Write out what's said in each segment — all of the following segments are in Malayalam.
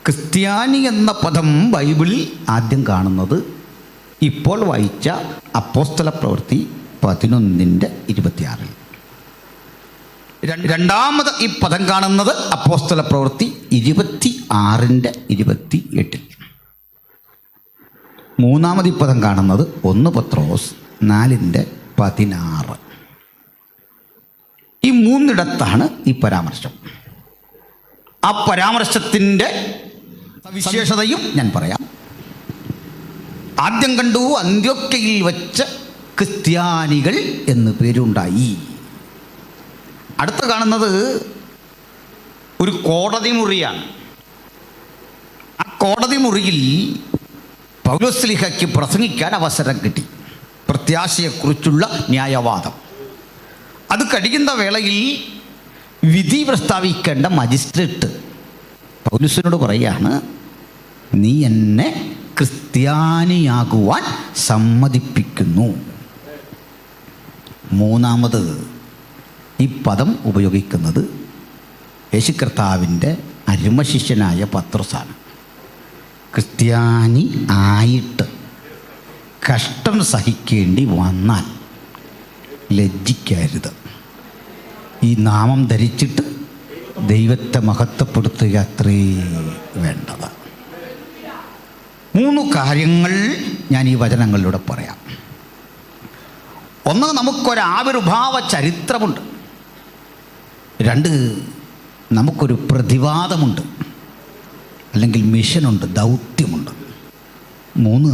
ക്രിസ്ത്യാനി എന്ന പദം ബൈബിളിൽ ആദ്യം കാണുന്നത് ഇപ്പോൾ വായിച്ച അപ്പോസ്തല പ്രവൃത്തി 11:26. രണ്ടാമത് ഈ പദം കാണുന്നത് അപ്പോസ്തല പ്രവൃത്തി 26:28. മൂന്നാമത് ഈ പദം കാണുന്നത് 1 പത്രോസ് 4:16. ഈ മൂന്നിടത്താണ് ഈ പരാമർശം. ആ പരാമർശത്തിൻ്റെ വിശേഷതയും ഞാൻ പറയാം. ആദ്യം കണ്ടു അന്ത്യോക്യയിൽ വച്ച് ക്രിസ്ത്യാനികൾ എന്ന് പേരുണ്ടായി. അടുത്ത് കാണുന്നത് ഒരു കോടതി മുറിയാണ്. ആ കോടതി മുറിയിൽ പൗലോസ്ലീഹയ്ക്ക് പ്രസംഗിക്കാൻ അവസരം കിട്ടി. പ്രത്യാശയെക്കുറിച്ചുള്ള ന്യായവാദം അത് കഴിയുന്ന വേളയിൽ വിധി പ്രസ്താവിക്കേണ്ട മജിസ്ട്രേറ്റ് പൗലോസിനോട് പറയാണ്, നീ എന്നെ ക്രിസ്ത്യാനിയാകുവാൻ സമ്മതിപ്പിക്കുന്നു. മൂന്നാമത് ഈ പദം ഉപയോഗിക്കുന്നത് യേശു കർത്താവിൻ്റെ അരുമശിഷ്യനായ പത്രോസാണ്. ക്രിസ്ത്യാനി ആയിട്ട് കഷ്ടം സഹിക്കേണ്ടി വന്നാൽ ലജ്ജിക്കരുത്. ഈ നാമം ധരിച്ചിട്ട് ദൈവത്തെ മഹത്വപ്പെടുത്തുക അത്രേ വേണ്ടത്. 3 കാര്യങ്ങൾ ഞാൻ ഈ വചനങ്ങളിലൂടെ പറയാം. ഒന്ന്, നമുക്കൊരാവിർഭാവ ചരിത്രമുണ്ട്. 2, നമുക്കൊരു പ്രതിവാദമുണ്ട്, അല്ലെങ്കിൽ മിഷനുണ്ട്, ദൗത്യമുണ്ട്. 3,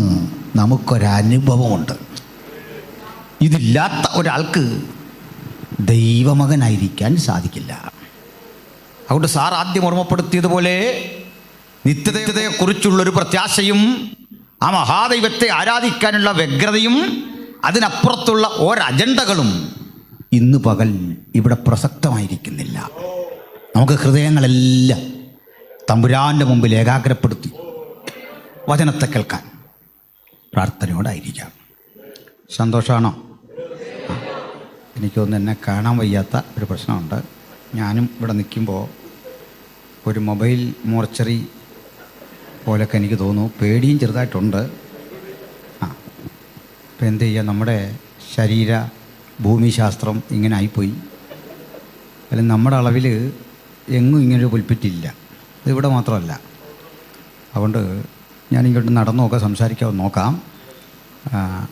നമുക്കൊരനുഭവമുണ്ട്. ഇതില്ലാത്ത ഒരാൾക്ക് ദൈവമകനായിരിക്കാൻ സാധിക്കില്ല. അതുകൊണ്ട് സാർ ആദ്യം ഓർമ്മപ്പെടുത്തിയതുപോലെ നിത്യതയെക്കുറിച്ചുള്ളൊരു പ്രത്യാശയും ആ മഹാദൈവത്തെ ആരാധിക്കാനുള്ള വ്യഗ്രതയും അതിനപ്പുറത്തുള്ള ഒരജണ്ടകളും ഇന്ന് പകൽ ഇവിടെ പ്രസക്തമായിരിക്കുന്നില്ല. നമുക്ക് ഹൃദയങ്ങളെല്ലാം തമ്പുരാൻ്റെ മുമ്പിൽ ഏകാഗ്രപ്പെടുത്തി വചനത്തെ കേൾക്കാൻ പ്രാർത്ഥനയോടായിരിക്കാം. സന്തോഷമാണോ? എനിക്കൊന്നും എന്നെ കാണാൻ വയ്യാത്ത ഒരു പ്രശ്നമുണ്ട്. ഞാനും ഇവിടെ നിൽക്കുമ്പോൾ ഒരു മൊബൈൽ മോർച്ചറി പോലൊക്കെ എനിക്ക് തോന്നുന്നു. പേടിയും ചെറുതായിട്ടുണ്ട്. ഇപ്പം എന്ത് ചെയ്യുക, നമ്മുടെ ശരീര ഭൂമിശാസ്ത്രം ഇങ്ങനെ ആയിപ്പോയി. അല്ലെങ്കിൽ നമ്മുടെ അളവിൽ എങ്ങും ഇങ്ങനൊരു പുൽപ്പറ്റില്ല. ഇതിവിടെ മാത്രമല്ല. അതുകൊണ്ട് ഞാനിങ്ങോട്ട് നടന്നൊക്കെ സംസാരിക്കാൻ നോക്കാം.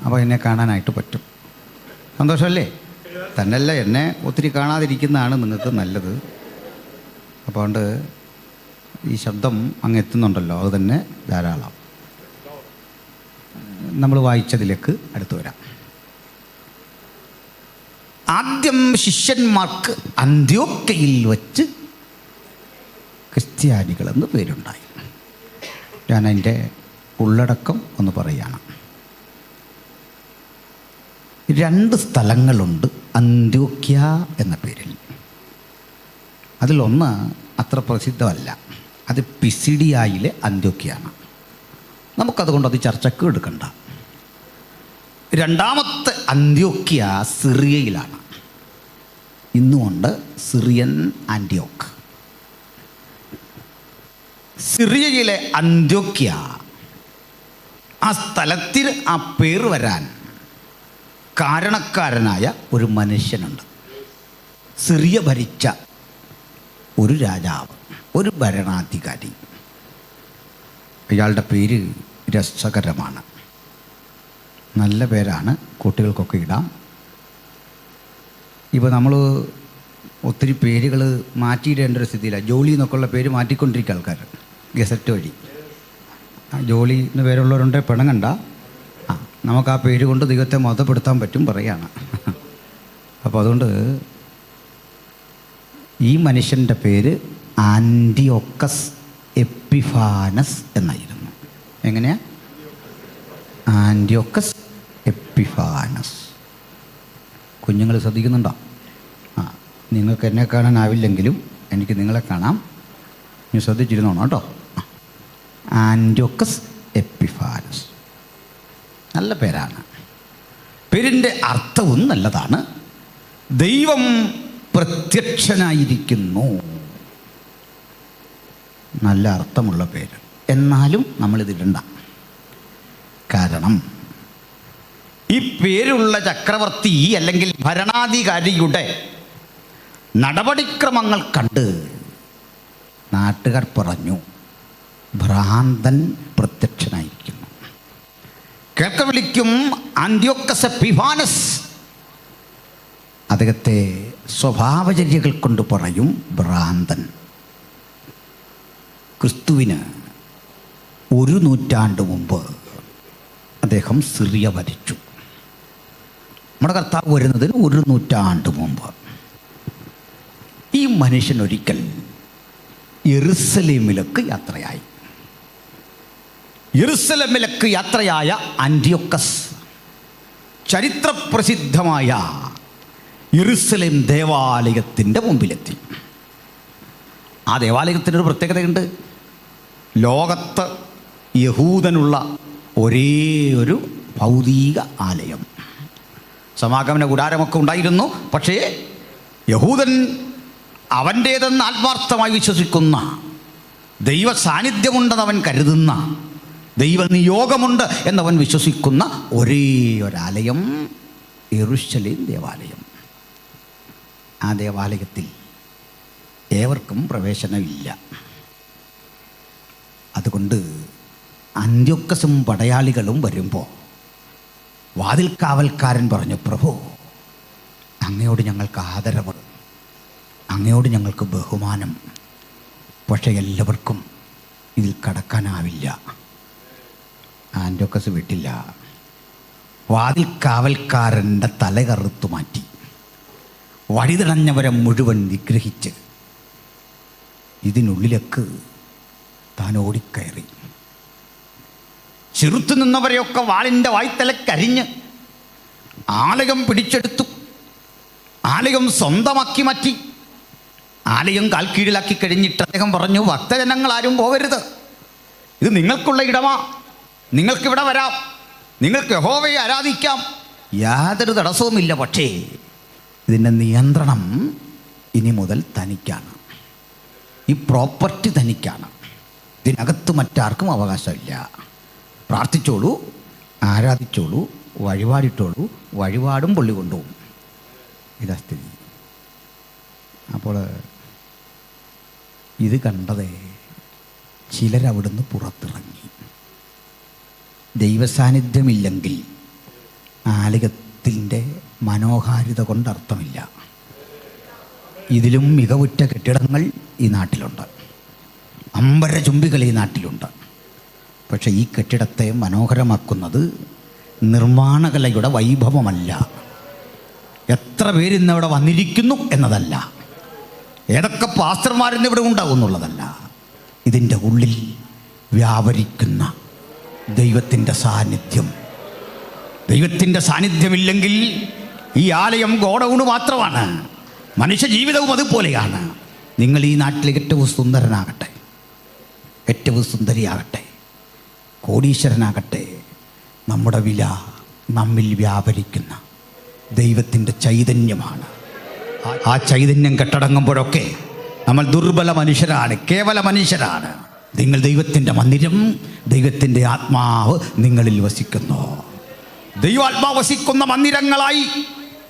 അപ്പോൾ എന്നെ കാണാനായിട്ട് പറ്റും. സന്തോഷമല്ലേ? തന്നെയല്ല, എന്നെ ഒത്തിരി കാണാതിരിക്കുന്നതാണ് നിങ്ങൾക്ക് നല്ലത്. അപ്പോൾ അതുകൊണ്ട് ഈ ശബ്ദം അങ്ങ് എത്തുന്നുണ്ടല്ലോ, അത് തന്നെ ധാരാളം. നമ്മൾ വായിച്ചതിലേക്ക് അടുത്ത് വരാം. ആദ്യം ശിഷ്യന്മാർക്ക് അന്ത്യോക്യയിൽ വച്ച് ക്രിസ്ത്യാനികളെന്ന് പേരുണ്ടായി. ഞാൻ അതിൻ്റെ ഉള്ളടക്കം ഒന്ന് പറയുകയാണ്. 2 സ്ഥലങ്ങളുണ്ട് അന്ത്യോക്യ എന്ന പേരിൽ. അതിലൊന്ന് അത്ര പ്രസിദ്ധമല്ല. അത് പിസിഡിയായിലെ അന്ത്യോക്യയാണ്. നമുക്കതുകൊണ്ട് അത് ചർച്ചയ്ക്ക് എടുക്കണ്ട. രണ്ടാമത്തെ അന്ത്യോക്യ സിറിയയിലാണ്. ഇന്നുമുണ്ട് സിറിയൻ ആൻറ്റിയോക്ക്. സിറിയയിലെ അന്ത്യോക്യ, ആ സ്ഥലത്തിന് ആ പേര് വരാൻ കാരണക്കാരനായ ഒരു മനുഷ്യനുണ്ട്. സിറിയ ഭരിച്ച ഒരു രാജാവ്, ഒരു ഭരണാധികാരി. അയാളുടെ പേര് രസകരമാണ്, നല്ല പേരാണ്, കുട്ടികൾക്കൊക്കെ ഇടാം. ഇപ്പോൾ നമ്മൾ ഒത്തിരി പേരുകൾ മാറ്റിയിടേണ്ട ഒരു സ്ഥിതിയില്ല. ജോലി എന്നൊക്കെയുള്ള പേര് മാറ്റിക്കൊണ്ടിരിക്കുക ആൾക്കാർ ഗസറ്റ് വഴി. ജോലി എന്ന് പേരുള്ളവരുണ്ട്, പിണങ്ങണ്ട. നമുക്ക് ആ പേര് കൊണ്ട് ദൈവത്തെ മതപ്പെടുത്താൻ പറ്റും പറയാണ്. അപ്പോൾ അതുകൊണ്ട് ഈ മനുഷ്യൻ്റെ പേര് ആൻറ്റിയോക്കസ് എപ്പിഫാനസ് എന്നായിരുന്നു. എങ്ങനെയാ? ആൻറ്റിയോക്കസ് എപ്പിഫാനസ്. കുഞ്ഞുങ്ങൾ ശ്രദ്ധിക്കുന്നുണ്ടോ? നിങ്ങൾക്ക് എന്നെ കാണാനാവില്ലെങ്കിലും എനിക്ക് നിങ്ങളെ കാണാം. നീ ശ്രദ്ധിച്ചിരുന്നോണം കേട്ടോ. ആൻറ്റിയോക്കസ് എപ്പിഫാനസ്, നല്ല പേരാണ്. പേരിൻ്റെ അർത്ഥവും നല്ലതാണ്. ദൈവം പ്രത്യക്ഷനായിരിക്കുന്നു. നല്ല അർത്ഥമുള്ള പേര്. എന്നാലും നമ്മളിതിടണ്ട. കാരണം ഈ പേരുള്ള ചക്രവർത്തി അല്ലെങ്കിൽ ഭരണാധികാരിയുടെ നടപടിക്രമങ്ങൾ കണ്ട് നാട്ടുകാർ പറഞ്ഞു, ഭ്രാന്തൻ പ്രത്യക്ഷനായിരിക്കുന്നു. കേൾക്ക വിളിക്കും അന്ത്യോക്കസ് എപ്പിഫാനസ്. അദ്ദേഹത്തെ സ്വഭാവചര്യകൾ കൊണ്ട് പറയും ഭ്രാന്തൻ. ക്രിസ്തുവിന് 1 നൂറ്റാണ്ട് മുമ്പ് അദ്ദേഹം സിറിയ ഭരിച്ചു. നമ്മുടെ കർത്താവ് വരുന്നതിന് 1 നൂറ്റാണ്ട് മുമ്പ് ഈ മനുഷ്യൻ ഒരിക്കൽ യെരുസലേമിലേക്ക് യാത്രയായി. യെരുസലേമിലേക്ക് യാത്രയായ അന്ത്യോക്കസ് ചരിത്രപ്രസിദ്ധമായ യെരുസലേം ദേവാലയത്തിൻ്റെ മുമ്പിലെത്തി. ആ ദേവാലയത്തിനൊരു പ്രത്യേകതയുണ്ട്. ലോകത്ത് യഹൂദനുള്ള ഒരേ ഒരു ഭൗതിക ആലയം. സമാഗമന കൂടാരമൊക്കെ ഉണ്ടായിരുന്നു. പക്ഷേ യഹൂദൻ അവൻ്റേതെന്ന് ആത്മാർത്ഥമായി വിശ്വസിക്കുന്ന, ദൈവ സാന്നിധ്യമുണ്ടെന്ന് അവൻ കരുതുന്ന, ദൈവനിയോഗമുണ്ട് എന്നവൻ വിശ്വസിക്കുന്ന ഒരേ ഒരാലയം യെരുശലേം ദേവാലയം. ആ ദേവാലയത്തിൽ ഏവർക്കും പ്രവേശനമില്ല. അതുകൊണ്ട് അന്ത്യോക്കസും പടയാളികളും വരുമ്പോൾ വാതിൽ കാവൽക്കാരൻ പറഞ്ഞു, പ്രഭു, അങ്ങയോട് ഞങ്ങൾക്ക് ആദരവ്, അങ്ങയോട് ഞങ്ങൾക്ക് ബഹുമാനം. പക്ഷേ എല്ലാവർക്കും ഇതിൽ കടക്കാനാവില്ല. അന്ത്യോക്കസ് വിട്ടില്ല. വാതിൽ കാവൽക്കാരൻ്റെ തല കറുത്തു മാറ്റി. വഴിതടഞ്ഞവരെ മുഴുവൻ നിഗ്രഹിച്ച് ഇതിനുള്ളിലേക്ക് താൻ ഓടിക്കയറി. ചെറുത്തു നിന്നവരെയൊക്കെ വാളിൻ്റെ വായ്ത്തലക്കരിഞ്ഞ് ആലയം പിടിച്ചെടുത്തു. ആലയം സ്വന്തമാക്കി മാറ്റി. ആലയം കാൽക്കീഴിലാക്കി കഴിഞ്ഞിട്ട് അദ്ദേഹം പറഞ്ഞു, ഭക്തജനങ്ങളാരും പോകരുത്, ഇത് നിങ്ങൾക്കുള്ള ഇടമാ, നിങ്ങൾക്കിവിടെ വരാം, നിങ്ങൾക്ക് യഹോവയെ ആരാധിക്കാം, യാതൊരു തടസ്സവുമില്ല. പക്ഷേ ഇതിൻ്റെ നിയന്ത്രണം ഇനി മുതൽ തനിക്കാണ്. ഈ പ്രോപ്പർട്ടി തനിക്കാണ്. ഇതിനകത്ത് മറ്റാർക്കും അവകാശമില്ല. പ്രാർത്ഥിച്ചോളൂ, ആരാധിച്ചോളൂ, വഴിപാടിട്ടോളൂ, വഴിപാടും പൊള്ളി കൊണ്ടുപോകും. ഇതാ സ്ഥിതി. അപ്പോൾ ഇത് കണ്ടതേ ചിലരവിടുന്ന് പുറത്തിറങ്ങി. ദൈവസാന്നിധ്യമില്ലെങ്കിൽ ആലയത്തിൻ്റെ മനോഹാരിത കൊണ്ടർത്ഥമില്ല. ഇതിലും മികവുറ്റ കെട്ടിടങ്ങൾ ഈ നാട്ടിലുണ്ട്, അമ്പരചുംബികൾ ഈ നാട്ടിലുണ്ട്. പക്ഷേ ഈ കെട്ടിടത്തെ മനോഹരമാക്കുന്നത് നിർമ്മാണകലയുടെ വൈഭവമല്ല, എത്ര പേരിന്നിവിടെ വന്നിരിക്കുന്നു എന്നതല്ല, ഏതൊക്കെ പാസ്റ്റർമാരിന്നിവിടെ ഉണ്ടാകുന്നുള്ളതല്ല. ഇതിൻ്റെ ഉള്ളിൽ വ്യാപരിക്കുന്ന ദൈവത്തിൻ്റെ സാന്നിധ്യം. ദൈവത്തിൻ്റെ സാന്നിധ്യമില്ലെങ്കിൽ ഈ ആലയം ഗോഡൗണ് മാത്രമാണ്. മനുഷ്യ ജീവിതവും അതുപോലെയാണ്. നിങ്ങൾ ഈ നാട്ടിൽ ഏറ്റവും സുന്ദരനാകട്ടെ, ഏറ്റവും സുന്ദരിയാകട്ടെ, കോടീശ്വരനാകട്ടെ, നമ്മുടെ വില നമ്മിൽ വ്യാപരിക്കുന്ന ദൈവത്തിൻ്റെ ചൈതന്യമാണ്. ആ ചൈതന്യം കെട്ടടങ്ങുമ്പോഴൊക്കെ നമ്മൾ ദുർബല മനുഷ്യരാണ്, കേവല മനുഷ്യരാണ്. നിങ്ങൾ ദൈവത്തിൻ്റെ മന്ദിരം, ദൈവത്തിൻ്റെ ആത്മാവ് നിങ്ങളിൽ വസിക്കുന്നു. ദൈവാത്മാവ് വസിക്കുന്ന മന്ദിരങ്ങളായി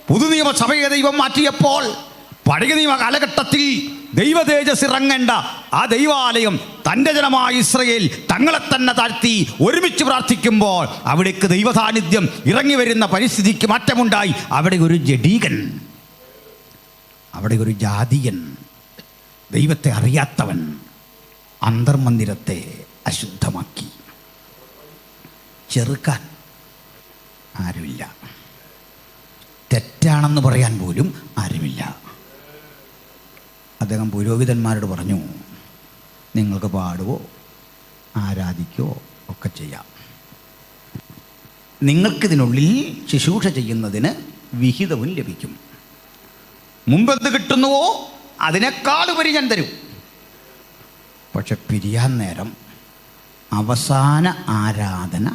പുതുനിയമ സഭയെ ദൈവം മാറ്റിയപ്പോൾ പഴയ നിയമ കാലഘട്ടത്തിൽ ദൈവ തേജസ് ഇറങ്ങേണ്ട ആ ദൈവാലയം തൻ്റെ ജനമായ ഇസ്രയേൽ തങ്ങളെ തന്നെ താഴ്ത്തി ഒരുമിച്ച് പ്രാർത്ഥിക്കുമ്പോൾ അവിടേക്ക് ദൈവ സാന്നിധ്യം ഇറങ്ങി വരുന്ന പരിസ്ഥിതിക്ക് മാറ്റമുണ്ടായി. അവിടെ ഒരു ജഡീകൻ, അവിടെ ഒരു ജാതിയൻ, ദൈവത്തെ അറിയാത്തവൻ അന്തർമന്ദിരത്തെ അശുദ്ധമാക്കി. ചെറുക്കാൻ ആരുമില്ല, തെറ്റാണെന്ന് പറയാൻ പോലും ആരുമില്ല. അദ്ദേഹം പുരോഹിതന്മാരോട് പറഞ്ഞു, നിങ്ങൾക്ക് പാടുവോ ആരാധിക്കുകയോ ഒക്കെ ചെയ്യാം, നിങ്ങൾക്കിതിനുള്ളിൽ ശുശ്രൂഷ ചെയ്യുന്നതിന് വിഹിതവും ലഭിക്കും. മുമ്പെന്ത് കിട്ടുന്നുവോ അതിനേക്കാൾ ഉപരി ഞാൻ തരും. പക്ഷെ പിരിയാൻ നേരം അവസാന ആരാധന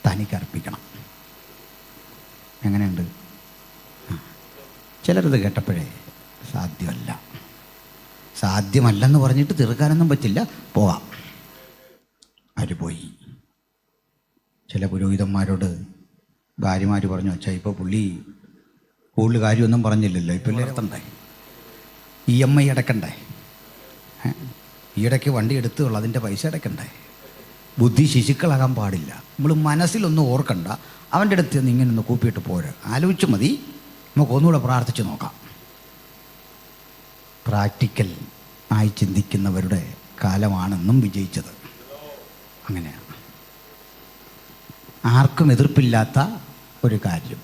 തനിക്കർപ്പിക്കണം. എങ്ങനെയുണ്ട്? ചിലരത് കേട്ടപ്പോഴേ സാധ്യമല്ല. സാധ്യമല്ലെന്ന് പറഞ്ഞിട്ട് തീർക്കാനൊന്നും പറ്റില്ല, പോവാം. ആര് പോയി? ചില പുരോഹിതന്മാരോട് ഭാര്യമാർ പറഞ്ഞു, അച്ഛാ ഇപ്പോൾ പുള്ളി കൂടുതൽ കാര്യമൊന്നും പറഞ്ഞില്ലല്ലോ, ഇപ്പോൾ നിർത്തണ്ടേ, EMI അടക്കണ്ടേ, ഈയിടയ്ക്ക് വണ്ടി എടുത്തുള്ളൂ, അതിൻ്റെ പൈസ അടക്കണ്ടേ, ബുദ്ധി ശിശുക്കളാകാൻ പാടില്ല. നമ്മൾ മനസ്സിലൊന്നും ഓർക്കണ്ട, അവൻ്റെ അടുത്ത് നിന്ന് ഇങ്ങനെ ഒന്ന് കൂപ്പിയിട്ട് പോരാ, ആലോചിച്ച് മതി, നമുക്ക് ഒന്നുകൂടെ പ്രാർത്ഥിച്ച് നോക്കാം. പ്രാക്ടിക്കൽ ആയി ചിന്തിക്കുന്നവരുടെ കാലമാണെന്നും വിജയിച്ചത്. അങ്ങനെയാണ്, ആർക്കും എതിർപ്പില്ലാത്ത ഒരു കാര്യം.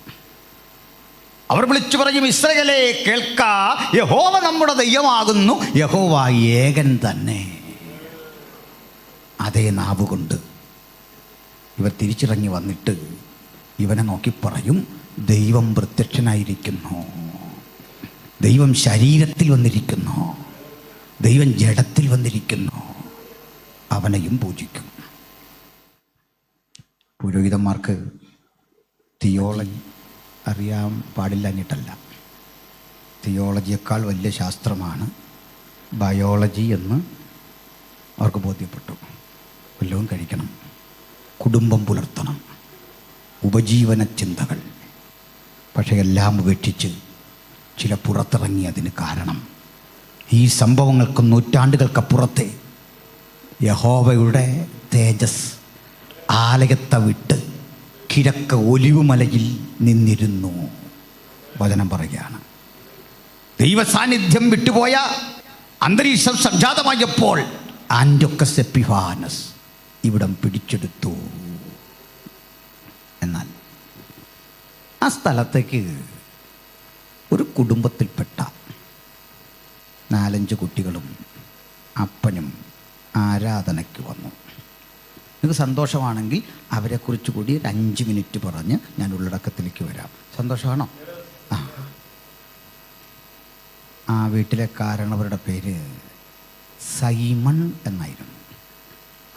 അവർ വിളിച്ചു പറയും, ഇസ്രായേലേ കേൾക്ക, യഹോവ നമ്മുടെ ദൈവമാകുന്നു, യഹോവ ഏകൻ തന്നെ. അതേ നാവുകൊണ്ട് ഇവർ തിരിച്ചിറങ്ങി വന്നിട്ട് ഇവനെ നോക്കി പറയും, ദൈവം പ്രത്യക്ഷനായിരിക്കുന്നു, ദൈവം ശരീരത്തിൽ വന്നിരിക്കുന്നു, ദൈവം ജഡത്തിൽ വന്നിരിക്കുന്നു, അവനെയും പൂജിക്കും. പുരോഹിതന്മാർക്ക് തിയോളജി അറിയാൻ പാടില്ലഞ്ഞിട്ടല്ല, തിയോളജിയേക്കാൾ വലിയ ശാസ്ത്രമാണ് ബയോളജി എന്ന് അവർക്ക് ബോധ്യപ്പെട്ടു. വല്ലതും കഴിക്കണം, കുടുംബം പുലർത്തണം, ഉപജീവന ചിന്തകൾ. പക്ഷേ എല്ലാം ഉപേക്ഷിച്ച് ചില പുറത്തിറങ്ങിയതിന് കാരണം ഈ സംഭവങ്ങൾക്ക് നൂറ്റാണ്ടുകൾക്കപ്പുറത്തെ യഹോവയുടെ തേജസ് ആലയത്തെ വിട്ട് കിഴക്ക് ഒലിവുമലയിൽ നിന്നിരുന്നു. വചനം പറയുകയാണ്, ദൈവസാന്നിധ്യം വിട്ടുപോയ അന്തരീക്ഷം സംജാതമായപ്പോൾ ആന്റിയോക്കസ് എപ്പിഫാനസ് ഇവിടം പിടിച്ചെടുത്തു. എന്നാൽ ആ സ്ഥലത്തേക്ക് ഒരു കുടുംബത്തിൽപ്പെട്ട 4-5 കുട്ടികളും അപ്പനും ആരാധനയ്ക്ക് വന്നു. നിങ്ങൾക്ക് സന്തോഷമാണെങ്കിൽ അവരെക്കുറിച്ച് കൂടി ഒരു 5 മിനിറ്റ് പറഞ്ഞ് ഞാൻ ഉള്ളടക്കത്തിലേക്ക് വരാം. സന്തോഷമാണോ? ആ വീട്ടിലെ കാരണവരുടെ പേര് സൈമൺ എന്നായിരുന്നു.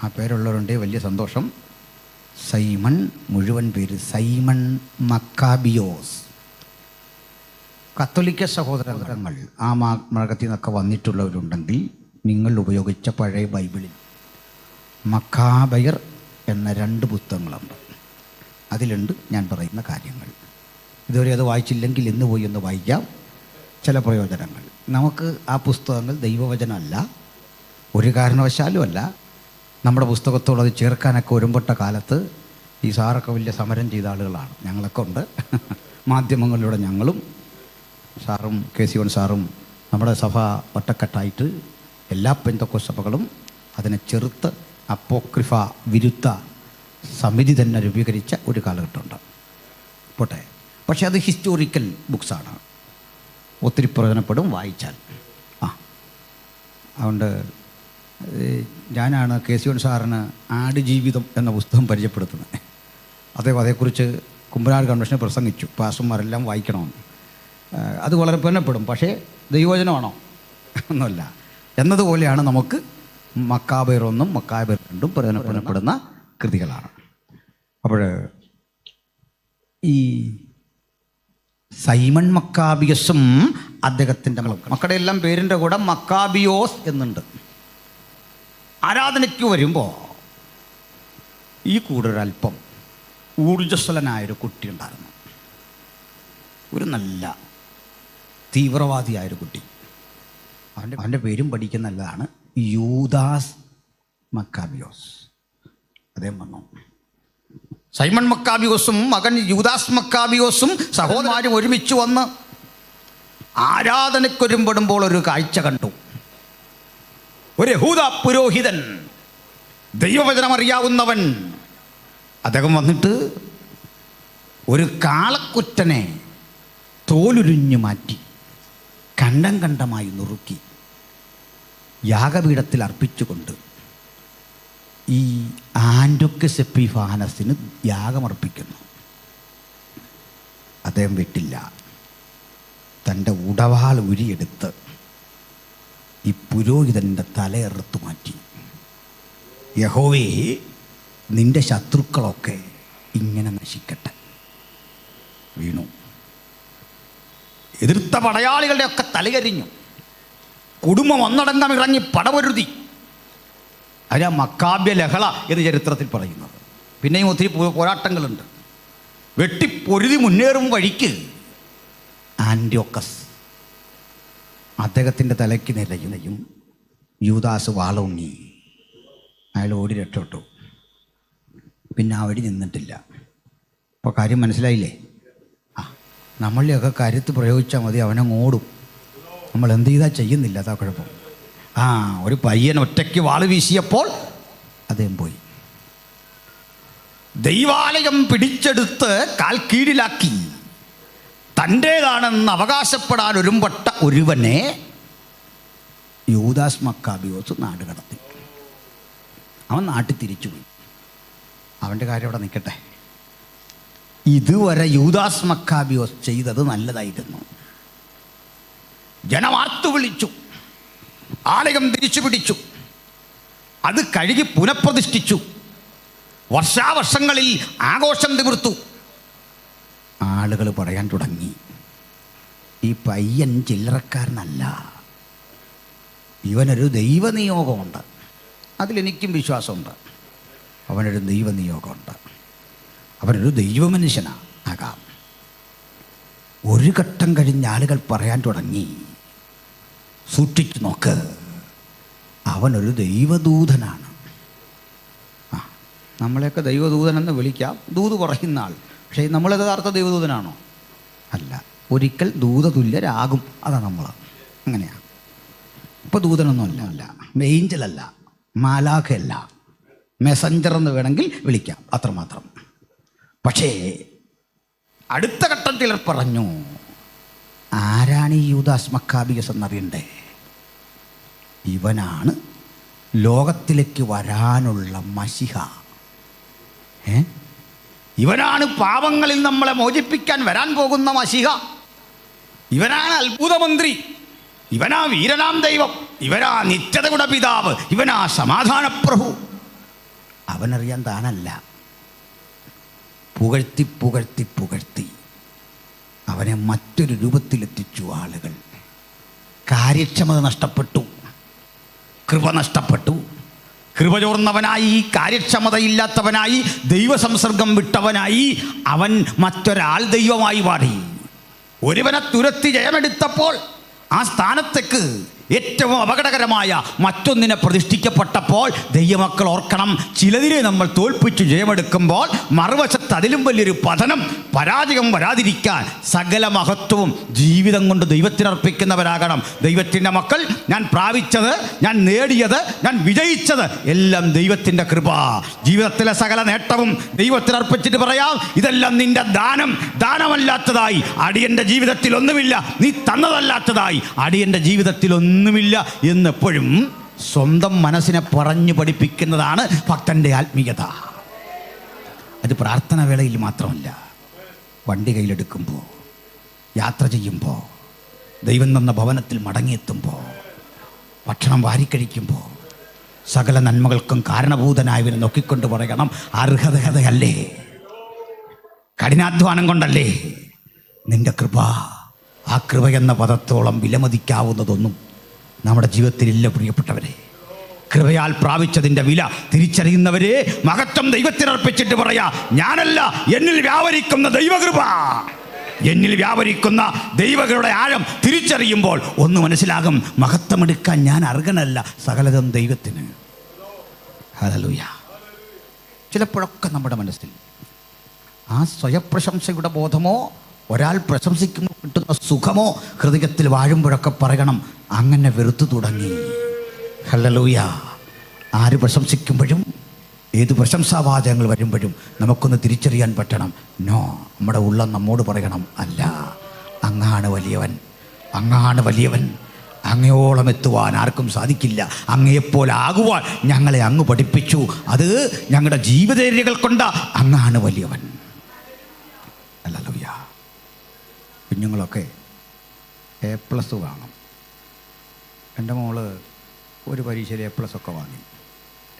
ആ പേരുള്ളവരുണ്ട്, വലിയ സന്തോഷം. സൈമൺ, മുഴുവൻ പേര് സൈമൺ മക്കാബിയോസ്. കത്തോലിക്ക സഹോദരങ്ങൾ ആ മാർഗത്തിൽ നിന്നൊക്കെ വന്നിട്ടുള്ളവരുണ്ടെങ്കിൽ നിങ്ങൾ ഉപയോഗിച്ച പഴയ ബൈബിളിൽ മക്കാബയർ എന്ന 2 പുസ്തകങ്ങളുണ്ട്. അതിലുണ്ട് ഞാൻ പറയുന്ന കാര്യങ്ങൾ. ഇതുവരെ അത് വായിച്ചില്ലെങ്കിൽ ഇന്ന് പോയി ഒന്ന് വായിക്കാം. ചില പ്രയോജനങ്ങൾ. നമുക്ക് ആ പുസ്തകങ്ങൾ ദൈവവചനമല്ല, ഒരു കാരണവശാലും അല്ല. നമ്മുടെ പുസ്തകത്തോട് അത് ചേർക്കാനൊക്കെ ഒരുമ്പെട്ട കാലത്ത് ഈ സാറൊക്കെ വലിയ സമരം ചെയ്ത ആളുകളാണ്. ഞങ്ങളൊക്കെ ഉണ്ട്, മാധ്യമങ്ങളിലൂടെ ഞങ്ങളും സാറും KC സാറും നമ്മുടെ സഭ ഒറ്റക്കെട്ടായിട്ട് എല്ലാ പെന്തക്കോസ്ത് സഭകളും അതിനെ ചെറുത്ത് അപ്പോക്രിഫ വിരുദ്ധ സമിതി തന്നെ രൂപീകരിച്ച ഒരു കാലഘട്ടമുണ്ട്. പോട്ടെ, പക്ഷേ അത് ഹിസ്റ്റോറിക്കൽ ബുക്സാണ്, ഒത്തിരി പ്രയോജനപ്പെടും വായിച്ചാൽ. അതുകൊണ്ട് ഞാനാണ് KC സാറിന് ആടുജീവിതം എന്ന പുസ്തകം പരിചയപ്പെടുത്തുന്നത്. അതേക്കുറിച്ച് കുമ്പനാട് കൺവെൻഷനെ പ്രസംഗിച്ചു, പാസ്റ്റർമാരെല്ലാം വായിക്കണമെന്ന്. അത് വളരെ പ്രയോജനപ്പെടും, പക്ഷേ ദൈവവചനമാണോ ഒന്നുമല്ല എന്നതുപോലെയാണ് നമുക്ക് മക്കാബയർ 1 മക്കാബയർ 2 പ്രയോജനപ്പെടുന്ന കൃതികളാണ്. അപ്പോൾ ഈ സൈമൺ മക്കാബിയസും അദ്ദേഹത്തിൻ്റെ മക്കളുടെ എല്ലാം പേരിൻ്റെ കൂടെ മക്കാബിയോസ് എന്നുണ്ട്. ആരാധനയ്ക്ക് വരുമ്പോൾ ഈ കൂടൊരൽപ്പം ഊർജ്ജസ്വലനായൊരു കുട്ടി ഉണ്ടായിരുന്നു. ഒരു നല്ല തീവ്രവാദിയായൊരു കുട്ടി. അവൻ്റെ പേരും പഠിക്കുന്ന നല്ലതാണ്, യൂദാസ് മക്കാബിയോസ്. അദ്ദേഹം വന്നു. സൈമൺ മക്കാബിയോസും മകൻ യൂദാസ് മക്കാബിയോസും സഹോദരന്മാരും ഒരുമിച്ച് വന്ന് ആരാധനയ്ക്കൊരുമ്പെടുമ്പോൾ ഒരു കാഴ്ച കണ്ടു. ഒരു യഹൂദ പുരോഹിതൻ, ദൈവവചനം അറിയാവുന്നവൻ, അദ്ദേഹം വന്നിട്ട് ഒരു കാളക്കുറ്റനെ തോലുരിഞ്ഞു മാറ്റി കണ്ടം കണ്ടമായി നുറുക്കി യാഗപീഠത്തിൽ അർപ്പിച്ചുകൊണ്ട് ഈ ആന്റിയോക്കസ് എപ്പിഫാനസിന് യാഗമർപ്പിക്കുന്നു. അദ്ദേഹം വിട്ടില്ല. തൻ്റെ ഉടവാൾ ഉരിയെടുത്ത് ഈ പുരോഹിതൻ്റെ തലയെറുത്തു മാറ്റി. യഹോവേ, നിന്റെ ശത്രുക്കളൊക്കെ ഇങ്ങനെ നശിക്കട്ടെ. വീണു. എതിർത്ത പടയാളികളുടെ ഒക്കെ തലകരിഞ്ഞു. കുടുംബം ഒന്നടങ്കം ഇറങ്ങി പടപൊരുതി. അതിനാ മക്കാബ്യ ലഹള എന്ന് ചരിത്രത്തിൽ പറയുന്നത്. പിന്നെയും ഒത്തിരി പോരാട്ടങ്ങളുണ്ട്. വെട്ടിപ്പൊരുതി മുന്നേറും വഴിക്ക് ആൻറ്റിയോക്കസ് അദ്ദേഹത്തിൻ്റെ തലയ്ക്ക് നിലയും യൂദാസ് വാളൂങ്ങി. അയാൾ ഓടി രക്ഷപ്പെട്ടു. പിന്നെ ആ വഴി നിന്നിട്ടില്ല. അപ്പോൾ കാര്യം മനസ്സിലായില്ലേ? നമ്മളുടെയൊക്കെ കരുത്ത് പ്രയോഗിച്ചാൽ മതി, അവനങ്ങ് ഓടും. നമ്മൾ എന്ത് ചെയ്താൽ ചെയ്യുന്നില്ല, അതാ കുഴപ്പം. ഒരു പയ്യൻ ഒറ്റയ്ക്ക് വാള് വീശിയപ്പോൾ അദ്ദേഹം പോയി. ദൈവാലയം പിടിച്ചെടുത്ത് കാൽ കീഴിലാക്കി തൻ്റേതാണെന്ന് അവകാശപ്പെടാൻ ഒരുമ്പെട്ട ഒരുവനെ യൂദാസ് മക്കാബിയോസ് നാട് കടത്തി. അവൻ നാട്ടിൽ തിരിച്ചുപോയി. അവൻ്റെ കാര്യം അവിടെ നിൽക്കട്ടെ. ഇതുവരെ യൂദാസ് മക്കാബിയോസ് ചെയ്തത് നല്ലതായിരുന്നു. ജനമാർത്തു വിളിച്ചു, ആലയം തിരിച്ചു പിടിച്ചു, അത് കഴുകി പുനഃപ്രതിഷ്ഠിച്ചു, വർഷാവർഷങ്ങളിൽ ആഘോഷം തീർത്തു. ആളുകൾ പറയാൻ തുടങ്ങി, ഈ പയ്യൻ ചില്ലറക്കാരനല്ല, ഇവനൊരു ദൈവനിയോഗമുണ്ട്. അതിലെനിക്കും വിശ്വാസമുണ്ട്. അവനൊരു ദൈവനിയോഗമുണ്ട്, അവനൊരു ദൈവമനുഷ്യനാകാം. ഒരു ഘട്ടം കഴിഞ്ഞ് ആളുകൾ പറയാൻ തുടങ്ങി, സൂക്ഷിച്ചു നോക്ക്, അവനൊരു ദൈവദൂതനാണ്. നമ്മളെയൊക്കെ ദൈവദൂതനെന്ന് വിളിക്കാം, ദൂത് പറയുന്ന ആൾ. പക്ഷേ നമ്മൾ യഥാർത്ഥ ദൈവദൂതനാണോ? അല്ല. ഒരിക്കൽ ദൂതതുല്യരാകും. അതാണ് നമ്മൾ. അങ്ങനെയാണ്. ഇപ്പോൾ ദൂതനൊന്നുമല്ല, ഏഞ്ചലല്ല, മാലാഖയല്ല, മെസഞ്ചർ എന്ന് വേണമെങ്കിൽ വിളിക്കാം, അത്രമാത്രം. പക്ഷേ അടുത്ത ഘട്ടം ചിലർ പറഞ്ഞു, ആരാണ് ഈ യൂദാസ് മക്കാബിയോസ് എന്നറിയണ്ടേ? ഇവനാണ് ലോകത്തിലേക്ക് വരാനുള്ള മശിഹ. ഇവനാണ് പാപങ്ങളിൽ നമ്മളെ മോചിപ്പിക്കാൻ വരാൻ പോകുന്ന മശിഹ. ഇവനാണ് അത്ഭുതമന്ത്രി, ഇവനാ വീരനാം ദൈവം, ഇവനാ നിത്യതയുടെ പിതാവ്, ഇവനാ സമാധാനപ്രഭു. അവനറിയാൻ താനല്ല. പുകഴ്ത്തി പുകഴ്ത്തി പുകഴ്ത്തി അവനെ മറ്റൊരു രൂപത്തിലെത്തിച്ചു ആളുകൾ. കാര്യക്ഷമത നഷ്ടപ്പെട്ടു, കൃപ നഷ്ടപ്പെട്ടു. കൃപ ചോർന്നവനായി, കാര്യക്ഷമതയില്ലാത്തവനായി, ദൈവസംസർഗം വിട്ടവനായി അവൻ മറ്റൊരാൾ ദൈവമായി മാറി. ഒരുവനെ തുരത്തി ജയമെടുത്തപ്പോൾ ആ സ്ഥാനത്തേക്ക് ഏറ്റവും അപകടകരമായ മറ്റൊന്നിനെ പ്രതിഷ്ഠിക്കപ്പെട്ടപ്പോൾ ദൈവമക്കൾ ഓർക്കണം, ചിലതിനെ നമ്മൾ തോൽപ്പിച്ച് ജയമെടുക്കുമ്പോൾ മറുവശത്ത് അതിലും വലിയൊരു പതനം, പരാജയം വരാതിരിക്കാൻ സകല മഹത്വവും ജീവിതം കൊണ്ട് ദൈവത്തിനർപ്പിക്കുന്നവരാകണം. ദൈവത്തിൻ്റെ മക്കൾ, ഞാൻ പ്രാപിച്ചത്, ഞാൻ നേടിയത്, ഞാൻ വിജയിച്ചത് എല്ലാം ദൈവത്തിൻ്റെ കൃപ. ജീവിതത്തിലെ സകല നേട്ടവും ദൈവത്തിനർപ്പിച്ചിട്ട് പറയാം, ഇതെല്ലാം നിന്റെ ദാനമല്ലാത്തതായി അടിയൻ്റെ ജീവിതത്തിൽ ഒന്നുമില്ല, നീ തന്നതല്ലാത്തതായി അടിയൻ്റെ ജീവിതത്തിൽ ഒന്നുമില്ല എന്നെപ്പോഴും സ്വന്തം മനസ്സിനെ പറഞ്ഞു പഠിപ്പിക്കുന്നതാണ് ഭക്തൻ്റെ ആത്മീയത. അത് പ്രാർത്ഥന വേളയിൽ മാത്രമല്ല, വണ്ടി കയ്യിലെടുക്കുമ്പോൾ, യാത്ര ചെയ്യുമ്പോൾ, ദൈവം തന്ന ഭവനത്തിൽ മടങ്ങിയെത്തുമ്പോൾ, ഭക്ഷണം വാരിക്കഴിക്കുമ്പോൾ, സകല നന്മകൾക്കും കാരണഭൂതനായവനെ നോക്കിക്കൊണ്ട് പറയണം, അർഹതയല്ലേ, കഠിനാധ്വാനം കൊണ്ടല്ലേ നിന്റെ കൃപ. ആ കൃപ എന്ന പദത്തോളം വിലമതിക്കാവുന്നതൊന്നും നമ്മുടെ ജീവിതത്തിലില്ല പ്രിയപ്പെട്ടവരെ. കൃപയാൽ പ്രാപിച്ചതിൻ്റെ വില തിരിച്ചറിയുന്നവരെ മഹത്വം ദൈവത്തിനർപ്പിച്ചിട്ട് പറയാ, ഞാനല്ല, എന്നിൽ വ്യാപരിക്കുന്ന ദൈവകൃപ, എന്നിൽ വ്യാപരിക്കുന്ന ദൈവകൃപയുടെ ആഴം തിരിച്ചറിയുമ്പോൾ ഒന്ന് മനസ്സിലാകും, മഹത്വമെടുക്കാൻ ഞാൻ അർഹനല്ല, സകലതും ദൈവത്തിന്. ഹല്ലേലൂയ. ചിലപ്പോഴൊക്കെ നമ്മുടെ മനസ്സിൽ ആ സ്വയപ്രശംസയുടെ ബോധമോ, ഒരാൾ പ്രശംസിക്കുമ്പോൾ കിട്ടുന്ന സുഖമോ ഹൃദയത്തിൽ വാഴുമ്പോഴൊക്കെ പറയണം, അങ്ങനെ വെറുത്തു തുടങ്ങി. ഹല്ലേലൂയ. ആര് പ്രശംസിക്കുമ്പോഴും, ഏത് പ്രശംസാവാചകങ്ങൾ വരുമ്പോഴും നമുക്കൊന്ന് തിരിച്ചറിയാൻ പറ്റണം, നോ, നമ്മുടെ ഉള്ളം നമ്മോട് പറയണം, അല്ല, അങ്ങാണ് വലിയവൻ, അങ്ങാണ് വലിയവൻ, അങ്ങയോളം എത്തുവാൻ ആർക്കും സാധിക്കില്ല, അങ്ങയെപ്പോലാകുവാൻ ഞങ്ങളെ അങ്ങ് പഠിപ്പിച്ചു, അത് ഞങ്ങളുടെ ജീവിതചര്യകൾ കൊണ്ട് അങ്ങാണ് വലിയവൻ. ഹല്ലേലൂയ. കുഞ്ഞുങ്ങളൊക്കെ A+ വാങ്ങും. എൻ്റെ മോള് ഒരു പരീക്ഷയിൽ A+ ഒക്കെ വാങ്ങി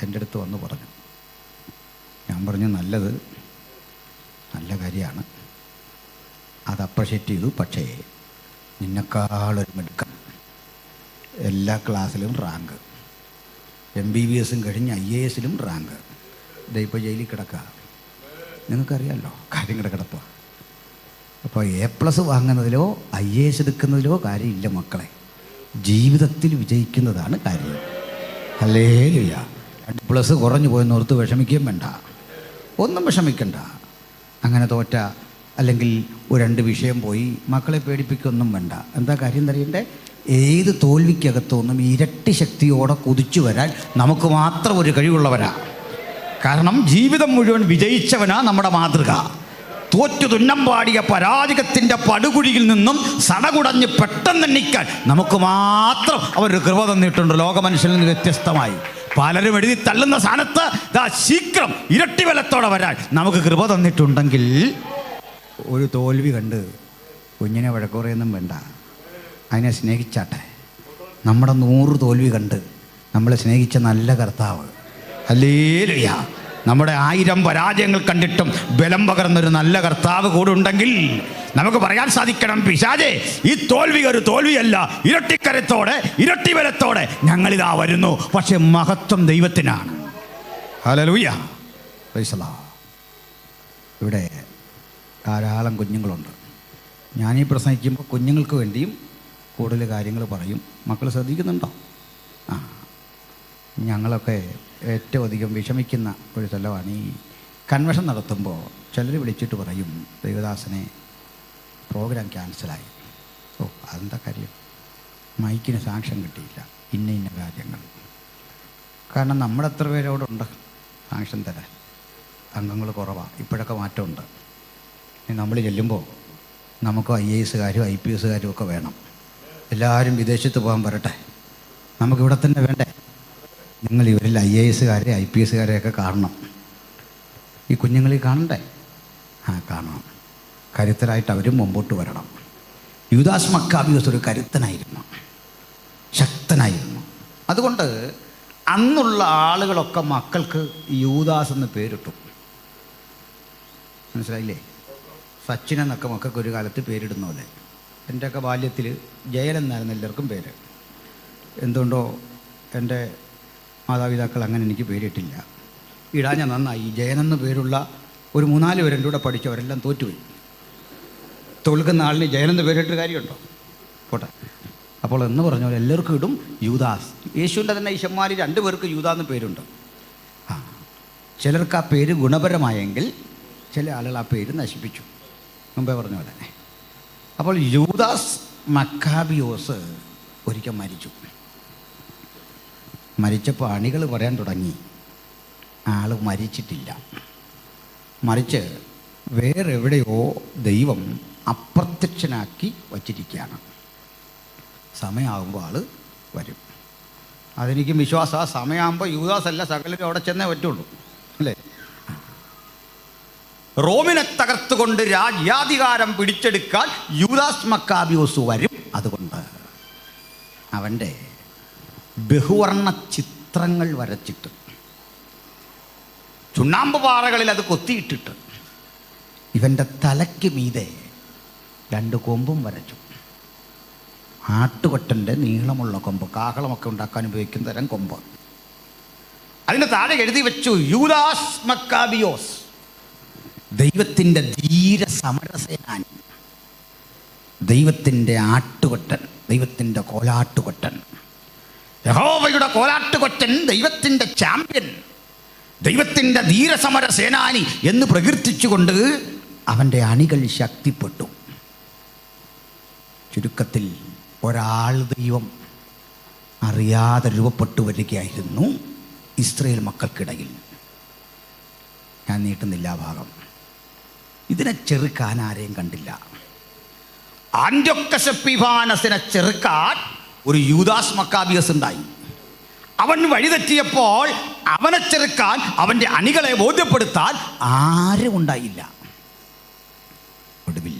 എൻ്റെ അടുത്ത് വന്ന് പറഞ്ഞു. ഞാൻ പറഞ്ഞു, നല്ലത്, നല്ല കാര്യമാണ്, അത് അപ്രിഷ്യേറ്റ് ചെയ്തു. പക്ഷേ നിന്നെക്കാളൊരു മിടുക്കൻ എല്ലാ ക്ലാസ്സിലും റാങ്ക്, MBBS കഴിഞ്ഞ് IAS റാങ്ക്. ഇപ്പോൾ ജയിലിൽ കിടക്കുക. നിങ്ങൾക്കറിയാമല്ലോ കാര്യങ്ങൾ കിടത്തുക. അപ്പോൾ A+ വാങ്ങുന്നതിലോ IAS എടുക്കുന്നതിലോ കാര്യമില്ല മക്കളെ. ജീവിതത്തിൽ വിജയിക്കുന്നതാണ് കാര്യം. ഹല്ലേലൂയ. 2+ കുറഞ്ഞു പോയെന്നോർത്ത് വിഷമിക്കുകയും വേണ്ട, ഒന്നും വിഷമിക്കണ്ട. അങ്ങനെ തോറ്റ അല്ലെങ്കിൽ 2 വിഷയം പോയി മക്കളെ പേടിപ്പിക്കൊന്നും വേണ്ട. എന്താ കാര്യം അറിയണ്ടേ? ഏത് തോൽവിക്കകത്തുനിന്നും ഇരട്ടി ശക്തിയോടെ കുതിച്ചു വരാൻ നമുക്ക് മാത്രം ഒരു കഴിവുള്ളവരാ. കാരണം ജീവിതം മുഴുവൻ വിജയിച്ചവനാ നമ്മുടെ മാതൃക. തോറ്റു തുന്നം പാടിയ പരാജയത്തിൻ്റെ പടുകുഴിയിൽ നിന്നും സടകുടഞ്ഞ് പെട്ടെന്ന് എണ്ണിക്കാൻ നമുക്ക് മാത്രം അവരൊരു കൃപ തന്നിട്ടുണ്ട്. ലോകമനുഷ്യനിൽ നിന്ന് വ്യത്യസ്തമായി പലരും എഴുതി തള്ളുന്ന സ്ഥാനത്ത് ശീഘ്രം ഇരട്ടി ബലത്തോടെ വരാൻ നമുക്ക് കൃപ തന്നിട്ടുണ്ടെങ്കിൽ ഒരു തോൽവി കണ്ട് കുഞ്ഞിനെ വഴക്കുറയൊന്നും വേണ്ട, അതിനെ സ്നേഹിച്ചാട്ടെ. നമ്മുടെ 100 തോൽവി കണ്ട് നമ്മളെ സ്നേഹിച്ച നല്ല കർത്താവ്, ഹല്ലേലൂയ, നമ്മുടെ 1000 പരാജയങ്ങൾ കണ്ടിട്ടും ബലം പകർന്നൊരു നല്ല കർത്താവ് കൂടെ ഉണ്ടെങ്കിൽ നമുക്ക് പറയാൻ സാധിക്കണം, പിശാചേ ഈ തോൽവി ഒരു തോൽവിയല്ല, ഇരട്ടിക്കരത്തോടെ ഇരട്ടി ബലത്തോടെ ഞങ്ങളിതാ വരുന്നു. പക്ഷെ മഹത്വം ദൈവത്തിനാണ്. Hallelujah, praise the Lord. ഇവിടെ ധാരാളം കുഞ്ഞുങ്ങളുണ്ട്. ഞാനീ പ്രസംഗിക്കുമ്പോൾ കുഞ്ഞുങ്ങൾക്ക് വേണ്ടിയും കൂടുതൽ കാര്യങ്ങൾ പറയും. മക്കൾ ശ്രദ്ധിക്കുന്നുണ്ടോ? ഞങ്ങളൊക്കെ ഏറ്റവും അധികം വിഷമിക്കുന്ന ഒരു സ്ഥലമാണ് ഈ കൺവെൻഷൻ നടത്തുമ്പോൾ ചിലർ വിളിച്ചിട്ട് പറയും, ദേവദാസനെ പ്രോഗ്രാം ക്യാൻസലായി. ഓ, അതെന്താ കാര്യം? മൈക്കിന് സാക്ഷ്യം കിട്ടിയില്ല, ഇന്ന കാര്യങ്ങൾ. കാരണം നമ്മുടെ എത്ര പേരവിടെ സാക്ഷ്യം തരാൻ? അംഗങ്ങൾ കുറവാണ്. ഇപ്പോഴൊക്കെ മാറ്റമുണ്ട്. നമ്മൾ ചെല്ലുമ്പോൾ നമുക്ക് IAS IPS ഒക്കെ വേണം. എല്ലാവരും വിദേശത്ത് പോകാൻ വരട്ടെ, നമുക്കിവിടെ തന്നെ വേണ്ടേ? നിങ്ങൾ ഇവരിൽ IAS IPS ഒക്കെ കാണണം. ഈ കുഞ്ഞുങ്ങളിൽ കാണണ്ടേ? കാണണം. കരുത്തരായിട്ട് അവരും മുമ്പോട്ട് വരണം. യൂദാസ് മക്കാബിയോസ് ഒരു കരുത്തനായിരുന്നു, ശക്തനായിരുന്നു. അതുകൊണ്ട് അന്നുള്ള ആളുകളൊക്കെ മക്കൾക്ക് യൂദാസ് എന്ന് പേരിട്ടു. മനസ്സിലായില്ലേ? സച്ചിൻ എന്നൊക്കെ മക്കൾക്ക് ഒരു കാലത്ത് പേരിടുന്ന പോലെ. എൻ്റെയൊക്കെ ബാല്യത്തിൽ ജയൻ എന്നായിരുന്നു എല്ലാവർക്കും പേര്. എന്തുകൊണ്ടോ എൻ്റെ മാതാപിതാക്കൾ അങ്ങനെ എനിക്ക് പേരിട്ടില്ല. ഇടാൻ ഞാൻ നന്നായി. ജയനെന്ന് പേരുള്ള ഒരു 3-4 പേരെൻ്റെ കൂടെ പഠിച്ചവരെല്ലാം തോറ്റുപോയി. തോൽക്കുന്ന ആളിന് ജയനെന്ന് പേരിട്ട് കാര്യമുണ്ടോ? പോട്ടെ. അപ്പോൾ എന്ന് പറഞ്ഞ പോലെ എല്ലാവർക്കും ഇടും യൂദാസ്. യേശുവിൻ്റെ തന്നെ ഈശന്മാർ 2 പേർക്ക് യൂദാന്ന് പേരുണ്ട്. ചിലർക്ക് ആ പേര് ഗുണപരമായെങ്കിൽ ചില ആളുകൾ ആ പേര് നശിപ്പിച്ചു, മുമ്പേ പറഞ്ഞ പോലെ. അപ്പോൾ യൂദാസ് മക്കാബിയോസ് ഒരിക്കൽ മരിച്ചു. മരിച്ചപ്പോൾ അണികൾ പറയാൻ തുടങ്ങി, ആൾ മരിച്ചിട്ടില്ല, മറിച്ച് വേറെവിടെയോ ദൈവം അപ്രത്യക്ഷനാക്കി വച്ചിരിക്കുകയാണ്. സമയമാകുമ്പോൾ ആൾ വരും. അതെനിക്കും വിശ്വാസമാണ്. സമയമാകുമ്പോൾ യൂദാസ് അല്ല, സകലരും അവിടെ ചെന്നേ പറ്റുള്ളൂ, അല്ലേ? റോമിനെ തകർത്തുകൊണ്ട് രാജ്യാധികാരം പിടിച്ചെടുക്കാൻ യൂദാസ് മക്കാബിയോസ് വരും. അതുകൊണ്ട് അവൻ്റെ ബഹുവർണ്ണ ചിത്രങ്ങൾ വരച്ചിട്ട് ചുണ്ണാമ്പ് പാറകളിൽ അത് കൊത്തിയിട്ടിട്ട് ഇവൻ്റെ തലയ്ക്ക് മീതെ 2 കൊമ്പും വരച്ചു. ആട്ടുകൊറ്റൻ്റെ നീളമുള്ള കൊമ്പ്, കാഹളമൊക്കെ ഉണ്ടാക്കാൻ ഉപയോഗിക്കുന്ന തരം കൊമ്പ്. അതിന് താഴെ എഴുതി വെച്ചു, യൂദാസ് മക്കാബിയോസ്, ദൈവത്തിൻ്റെ ധീര സമരസേനാനി, ദൈവത്തിൻ്റെ ആട്ടുകൊറ്റൻ, ദൈവത്തിൻ്റെ കോലാട്ടുകൊറ്റൻ, യഹോവയുടെ കോലാട്ടുകൊറ്റൻ, ദൈവത്തിൻ്റെ ചാമ്പ്യൻ, ദൈവത്തിൻ്റെ ധീരസമര സേനാനി എന്ന് പ്രകീർത്തിച്ചുകൊണ്ട് അവൻ്റെ അണികൾ ശക്തിപ്പെട്ടു. ചുരുക്കത്തിൽ ഒരാൾ ദൈവം അറിയാതെ രൂപപ്പെട്ടു വരികയായിരുന്നു ഇസ്രായേൽ മക്കൾക്കിടയിൽ. ഞാൻ നീട്ടുന്നില്ല ഭാഗം. ഇതിനെ ചെറുക്കാൻ ആരെയും കണ്ടില്ല. ആന്ത്യോക്കസ് എപ്പിഫാനസിനെ ചെറുക്കാൻ ഒരു യൂദാസ് മക്കാബിയസ് ഉണ്ടായി. അവൻ വഴിതെറ്റിയപ്പോൾ അവനെ ചെറുക്കാൻ, അവൻ്റെ അണികളെ ബോധ്യപ്പെടുത്താൻ ആരും ഉണ്ടായില്ല. ഒടുവിൽ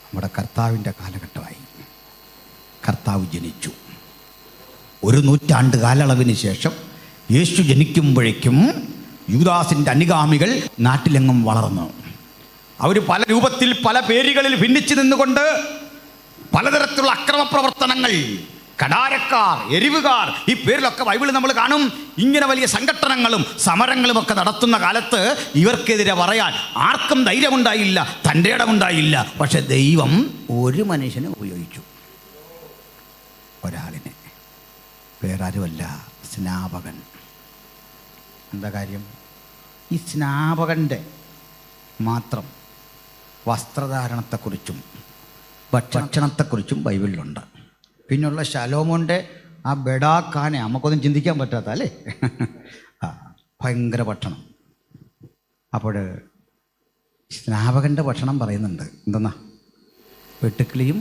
നമ്മുടെ കർത്താവിൻ്റെ കാലഘട്ടമായി. കർത്താവ് ജനിച്ചു. 1 നൂറ്റാണ്ട് കാലയളവിന് ശേഷം യേശു ജനിക്കുമ്പോഴേക്കും യൂദാസിൻ്റെ അനുഗാമികൾ നാട്ടിലെങ്ങും വളർന്നു. അവർ പല രൂപത്തിൽ പല പേരുകളിൽ ഭിന്നിച്ചു നിന്നുകൊണ്ട് പലതരത്തിലുള്ള അക്രമ പ്രവർത്തനങ്ങൾ കടാരക്കാർ, എരിവുകാർ, ഈ പേരിലൊക്കെ ബൈബിളിൽ നമ്മൾ കാണും. ഇങ്ങനെ വലിയ സംഘട്ടനങ്ങളും സമരങ്ങളും ഒക്കെ നടത്തുന്ന കാലത്ത് ഇവർക്കെതിരെ പറയാൻ ആർക്കും ധൈര്യമുണ്ടായില്ല, തൻ്റെ ഇടമുണ്ടായില്ല. പക്ഷെ ദൈവം ഒരു മനുഷ്യനെ ഉപയോഗിച്ചു, ഒരാളിനെ, വേറാരുമല്ല, സ്നാപകൻ. എന്താ കാര്യം? ഈ സ്നാപകൻ്റെ മാത്രം വസ്ത്രധാരണത്തെക്കുറിച്ചും ഭക്ഷണത്തെക്കുറിച്ചും ബൈബിളിലുണ്ട്. പിന്നുള്ള ശലോമോൻ്റെ ആ ബെഡാക്കാനെ നമുക്കൊന്നും ചിന്തിക്കാൻ പറ്റാത്ത അല്ലേ, ഭയങ്കര ഭക്ഷണം. അപ്പോൾ സ്നാപകൻ്റെ ഭക്ഷണം പറയുന്നുണ്ട്. എന്തെന്നാ? വെട്ടുക്കിളിയും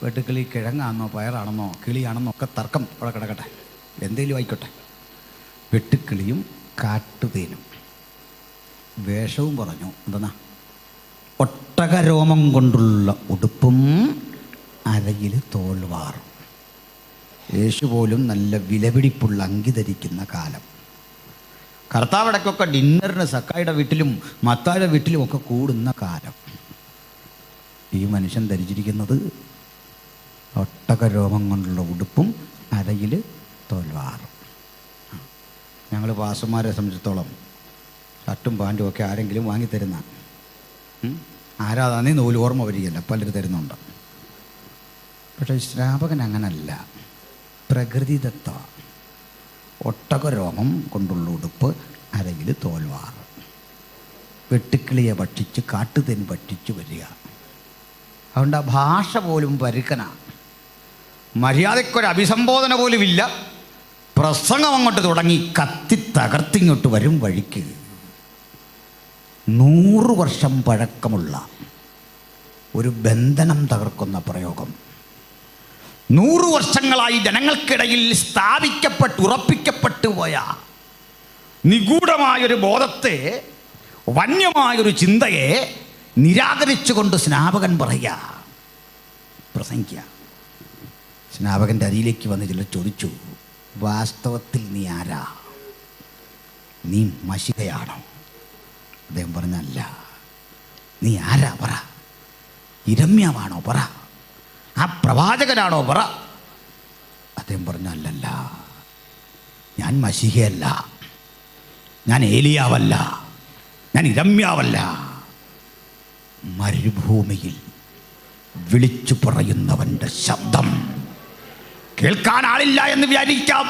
വെട്ടുക്കിളി കിഴങ്ങാണെന്നോ പയറാണെന്നോ കിളിയാണെന്നോ ഒക്കെ തർക്കം അവിടെ കിടക്കട്ടെ, എന്തെങ്കിലും ആയിക്കോട്ടെ. വെട്ടുക്കിളിയും കാട്ടുതേനും. വേഷവും പറഞ്ഞു. എന്തെന്നാ? ഒട്ടകരോമം കൊണ്ടുള്ള ഉടുപ്പും അരയിൽ തോൾവാറും. യേശു പോലും നല്ല വിലപിടിപ്പുള്ള അങ്കി ധരിക്കുന്ന കാലം. കർത്താവിടക്കൊക്കെ ഡിന്നറിന് സക്കായുടെ വീട്ടിലും മത്തായുടെ വീട്ടിലും ഒക്കെ കൂടുന്ന കാലം. ഈ മനുഷ്യൻ ധരിച്ചിരിക്കുന്നത് ഒട്ടകരോമം കൊണ്ടുള്ള ഉടുപ്പും അരയിൽ തോൽവാറും. ഞങ്ങൾ പാസ്റ്റർമാരെ സംബന്ധിച്ചിടത്തോളം ഷർട്ടും പാൻറ്റും ഒക്കെ ആരെങ്കിലും വാങ്ങിത്തരുന്ന ആരാധന നൂല് ഓർമ്മ വരികയല്ല, പലരും തരുന്നുണ്ട്. പക്ഷേ സ്നാപകൻ അങ്ങനല്ല, പ്രകൃതിദത്ത. ഒട്ടകരോമം കൊണ്ടുള്ള ഉടുപ്പ്, അരയിൽ തോൽവാറ്, വെട്ടുക്കിളിയെ ഭക്ഷിച്ച് കാട്ടുതേൻ ഭക്ഷിച്ച് വരിക. അതുകൊണ്ട് ആ ഭാഷ പോലും പരുക്കനാണ്. മര്യാദയ്ക്കൊരു അഭിസംബോധന പോലുമില്ല. പ്രസംഗം അങ്ങോട്ട് തുടങ്ങി കത്തി തകർത്തിങ്ങോട്ട് വരും വഴിക്ക് 100 വർഷം പഴക്കമുള്ള ഒരു ബന്ധനം തകർക്കുന്ന പ്രയോഗം. 100 വർഷങ്ങളായി ജനങ്ങൾക്കിടയിൽ സ്ഥാപിക്കപ്പെട്ട് ഉറപ്പിക്കപ്പെട്ടു പോയ നിഗൂഢമായൊരു ബോധത്തെ, വന്യമായൊരു ചിന്തയെ നിരാകരിച്ചുകൊണ്ട് സ്നാപകൻ പറയുക, പ്രസംഗിക്കുക. സ്നാപകൻ്റെ അരിയിലേക്ക് വന്ന് ചിലർ ചോദിച്ചു, വാസ്തവത്തിൽ നീ ആരാ? നീ മശിഹയാണോ? അദ്ദേഹം പറഞ്ഞല്ല. നീ ആരാ പറ? ഇരമ്യാവാണോ പറ? ആ പ്രവാചകനാണോ പറ? അദ്ദേഹം പറഞ്ഞല്ലല്ല, ഞാൻ മശിഹയല്ല, ഞാൻ ഏലിയാവല്ല, ഞാൻ ഇരമ്യാവല്ല. മരുഭൂമിയിൽ വിളിച്ചു പറയുന്നവൻ്റെ ശബ്ദം കേൾക്കാൻ ആളില്ല എന്ന് വിചാരിക്കാം.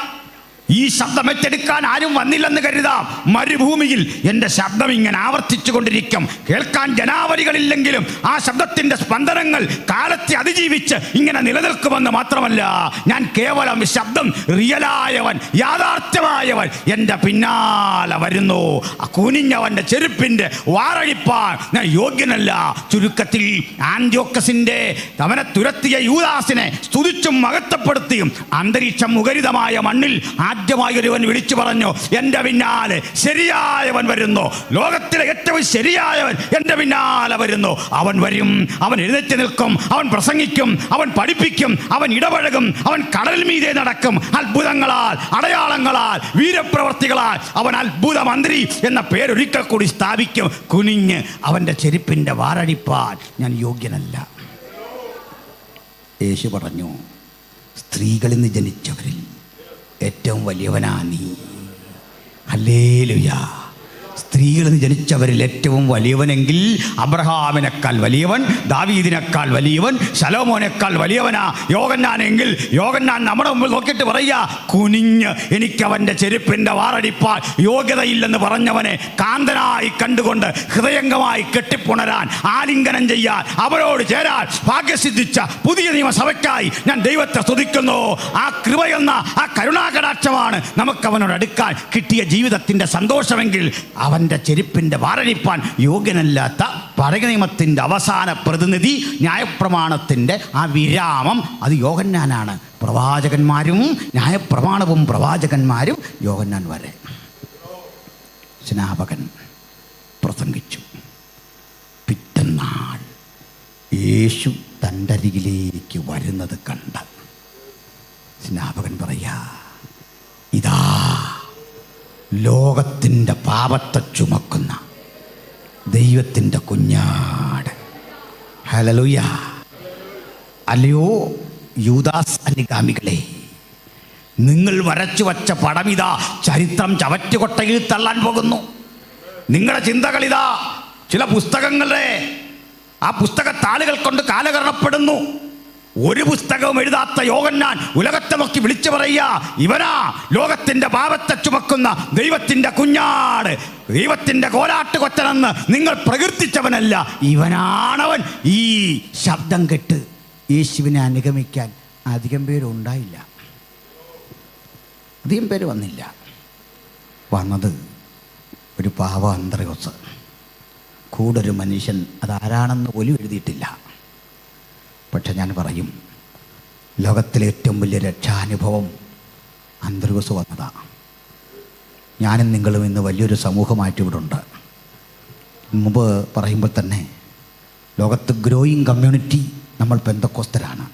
ഈ ശബ്ദം ഏറ്റെടുക്കാൻ ആരും വന്നില്ലെന്ന് കരുതാം. മരുഭൂമിയിൽ എൻ്റെ ശബ്ദം ഇങ്ങനെ ആവർത്തിച്ചു കൊണ്ടിരിക്കും. കേൾക്കാൻ ജനാവലികളില്ലെങ്കിലും ആ ശബ്ദത്തിൻ്റെ സ്പന്ദനങ്ങൾ കാലത്തെ അതിജീവിച്ച് ഇങ്ങനെ നിലനിൽക്കുമെന്ന് മാത്രമല്ല, ഞാൻ കേവലം ശബ്ദം റിയലായവൻ, യാഥാർത്ഥ്യമായവൻ എൻ്റെ പിന്നാലെ വരുന്നു. കുനിഞ്ഞവൻ്റെ ചെരുപ്പിൻ്റെ വാറഴിപ്പാൻ ഞാൻ യോഗ്യനല്ല. ചുരുക്കത്തിൽ ആന്റിയോക്കസിൻ്റെ അവനെ തുരത്തിയ യൂദാസിനെ സ്തുതിച്ചും മഹത്വപ്പെടുത്തിയും അന്തരീക്ഷം മുഖരിതമായ മണ്ണിൽ ആദ്യമായി ഒരുവൻ വിളിച്ചു പറഞ്ഞു, എൻ്റെ പിന്നാലെ ശരിയായവൻ വരുന്നു. ലോകത്തിലെ ഏറ്റവും ശരിയായവൻ എൻ്റെ പിന്നാലെ വരുന്നു. അവൻ വരും, അവൻ എഴുന്നേറ്റ് നിൽക്കും, അവൻ പ്രസംഗിക്കും, അവൻ പഠിപ്പിക്കും, അവൻ ഇടപഴകും, അവൻ കടൽ മീതെ നടക്കും. അത്ഭുതങ്ങളാൽ, അടയാളങ്ങളാൽ, വീരപ്രവർത്തികളാൽ അവൻ അത്ഭുത മന്ത്രി എന്ന പേരൊരിക്കൽ കൂടി സ്ഥാപിക്കും. കുനിഞ്ഞ് അവൻ്റെ ചെരുപ്പിൻ്റെ വാറടിപ്പാൻ ഞാൻ യോഗ്യനല്ല. യേശു പറഞ്ഞു, സ്ത്രീകളിൽ നിന്ന് ജനിച്ചവരിൽ ഏറ്റവും വലിയവനാ നീ. ഹല്ലേലൂയ. സ്ത്രീകളിൽ നിന്ന് ജനിച്ചവരിൽ ഏറ്റവും വലിയവനെങ്കിൽ അബ്രഹാമിനേക്കാൾ വലിയവൻ, ദാവീദിനേക്കാൾ വലിയവൻ, ശലോമോനേക്കാൾ വലിയവനാ യോഹന്നാനെങ്കിൽ യോഹന്നാൻ നമ്മുടെ മുമ്പിൽ നോക്കിയിട്ട് പറയുക, കുനിഞ്ഞ് എനിക്കവൻ്റെ ചെരുപ്പിൻ്റെ വാറടിപ്പാൽ യോഗ്യതയില്ലെന്ന് പറഞ്ഞവനെ കാന്തനായി കണ്ടുകൊണ്ട് ഹൃദയംഗമായി കെട്ടിപ്പുണരാൻ, ആലിംഗനം ചെയ്യാൻ, അവരോട് ചേരാൻ ഭാഗ്യസിദ്ധിച്ച പുതിയ നിയമസഭയ്ക്കായി ഞാൻ ദൈവത്തെ സ്തുതിക്കുന്നു. ആ കൃപയെന്ന ആ കരുണാകടാക്ഷമാണ് നമുക്ക് അവനോട് അടുക്കാൻ കിട്ടിയ ജീവിതത്തിൻ്റെ സന്തോഷമെങ്കിൽ അവൻ്റെ ചെരുപ്പിൻ്റെ വാറഴിപ്പാൻ യോഗ്യനല്ലാത്ത പഴയ നിയമത്തിൻ്റെ അവസാന പ്രതിനിധി, ന്യായപ്രമാണത്തിൻ്റെ ആ വിരാമം, അത് യോഹന്നാനാണ്. പ്രവാചകന്മാരും ന്യായപ്രമാണവും പ്രവാചകന്മാരും യോഹന്നാൻ വരെ. സ്നാപകൻ പ്രസംഗിച്ചു. പിറ്റന്നാൾ യേശു തൻ്റെ അരികിലേക്ക് വരുന്നത് കണ്ട് സ്നാപകൻ പറയാ, ഇതാ ലോകത്തിൻ്റെ പാപത്തെ ചുമക്കുന്ന ദൈവത്തിൻ്റെ കുഞ്ഞാട്. ഹല്ലേലൂയ. അല്ലയോ യൂദാസ് അനുഗാമികളെ, നിങ്ങൾ വരച്ചു വച്ച പടമിതാ ചരിത്രം ചവറ്റുകൊട്ടയിൽ തള്ളാൻ പോകുന്നു. നിങ്ങളുടെ ചിന്തകളിതാ ചില പുസ്തകങ്ങളുടെ ആ പുസ്തകത്താളുകൾ കൊണ്ട് കാലഹരണപ്പെടുന്നു. ഒരു പുസ്തകവും എഴുതാത്ത യോഹന്നാൻ ഉലകത്തെ നോക്കി വിളിച്ചു പറയുക, ഇവനാ ലോകത്തിന്റെ പാപത്തെ ചുമക്കുന്ന ദൈവത്തിന്റെ കുഞ്ഞാട്, ദൈവത്തിന്റെ കോലാട്ടുകൊറ്റനെന്ന് നിങ്ങൾ പ്രകീർത്തിച്ചവനല്ല, ഇവനാണവൻ. ഈ ശബ്ദം കേട്ട് യേശുവിനെ അനുഗമിക്കാൻ അധികം പേരുണ്ടായില്ല, അധികം പേര് വന്നില്ല. വന്നത് ഒരു പാവ അന്ത്രയോസ്, കൂടൊരു മനുഷ്യൻ, അതാരാണെന്ന് പോലും എഴുതിയിട്ടില്ല. പക്ഷെ ഞാൻ പറയും, ലോകത്തിലെ ഏറ്റവും വലിയ രക്ഷാനുഭവം അന്ത്രയോസ് വന്നതാണ്. ഞാനും നിങ്ങളും ഇന്ന് വലിയൊരു സമൂഹമായിട്ട് ഇവിടെ ഉണ്ട്. മുമ്പ് പറയുമ്പോൾ തന്നെ ലോകത്ത് ഗ്രോയിങ് കമ്മ്യൂണിറ്റി നമ്മൾ പെന്തക്കോസ്തരാണ്.